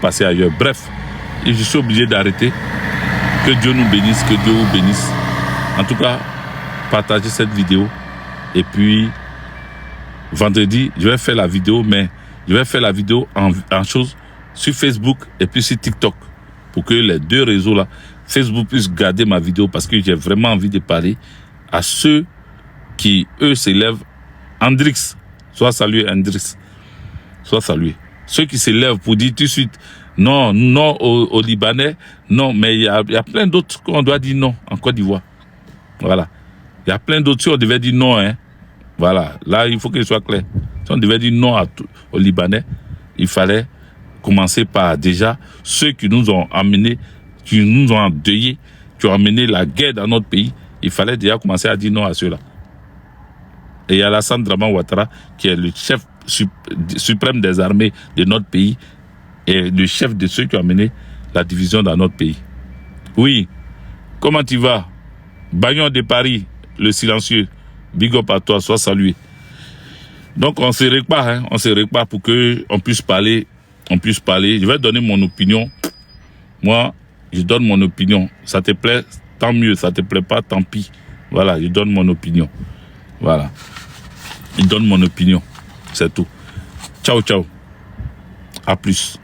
passez ailleurs. Bref, je suis obligé d'arrêter. Que Dieu nous bénisse, que Dieu vous bénisse. En tout cas, partagez cette vidéo. Et puis, vendredi, je vais faire la vidéo, mais je vais faire la vidéo en chose sur Facebook et puis sur TikTok. Pour que les deux réseaux-là, Facebook puisse garder ma vidéo parce que j'ai vraiment envie de parler à ceux qui, eux, s'élèvent. Hendrix, sois salué, Hendrix. Sois salué. Ceux qui s'élèvent pour dire tout de suite non aux Libanais, non, mais il y a plein d'autres qu'on doit dire non en Côte d'Ivoire. Voilà. Il y a plein d'autres, si on devait dire non, hein. Voilà. Là, il faut qu'il soit clair. Si on devait dire non aux Libanais, il fallait commencer par déjà ceux qui nous ont amenés, qui nous ont endeuillés, qui ont amené la guerre dans notre pays. Il fallait déjà commencer à dire non à ceux-là. Et il y a Alassane Draman Ouattara, qui est le chef suprême des armées de notre pays et le chef de ceux qui ont amené la division dans notre pays. Oui, comment tu vas? Bagnon de Paris, le silencieux, big up à toi, sois salué. Donc on se répare, hein, pour qu'on puisse parler, Je vais donner mon opinion. Moi, je donne mon opinion. Ça te plaît, tant mieux. Ça te plaît pas, tant pis. Voilà, je donne mon opinion. Voilà. Je donne mon opinion. C'est tout. Ciao, ciao. À plus.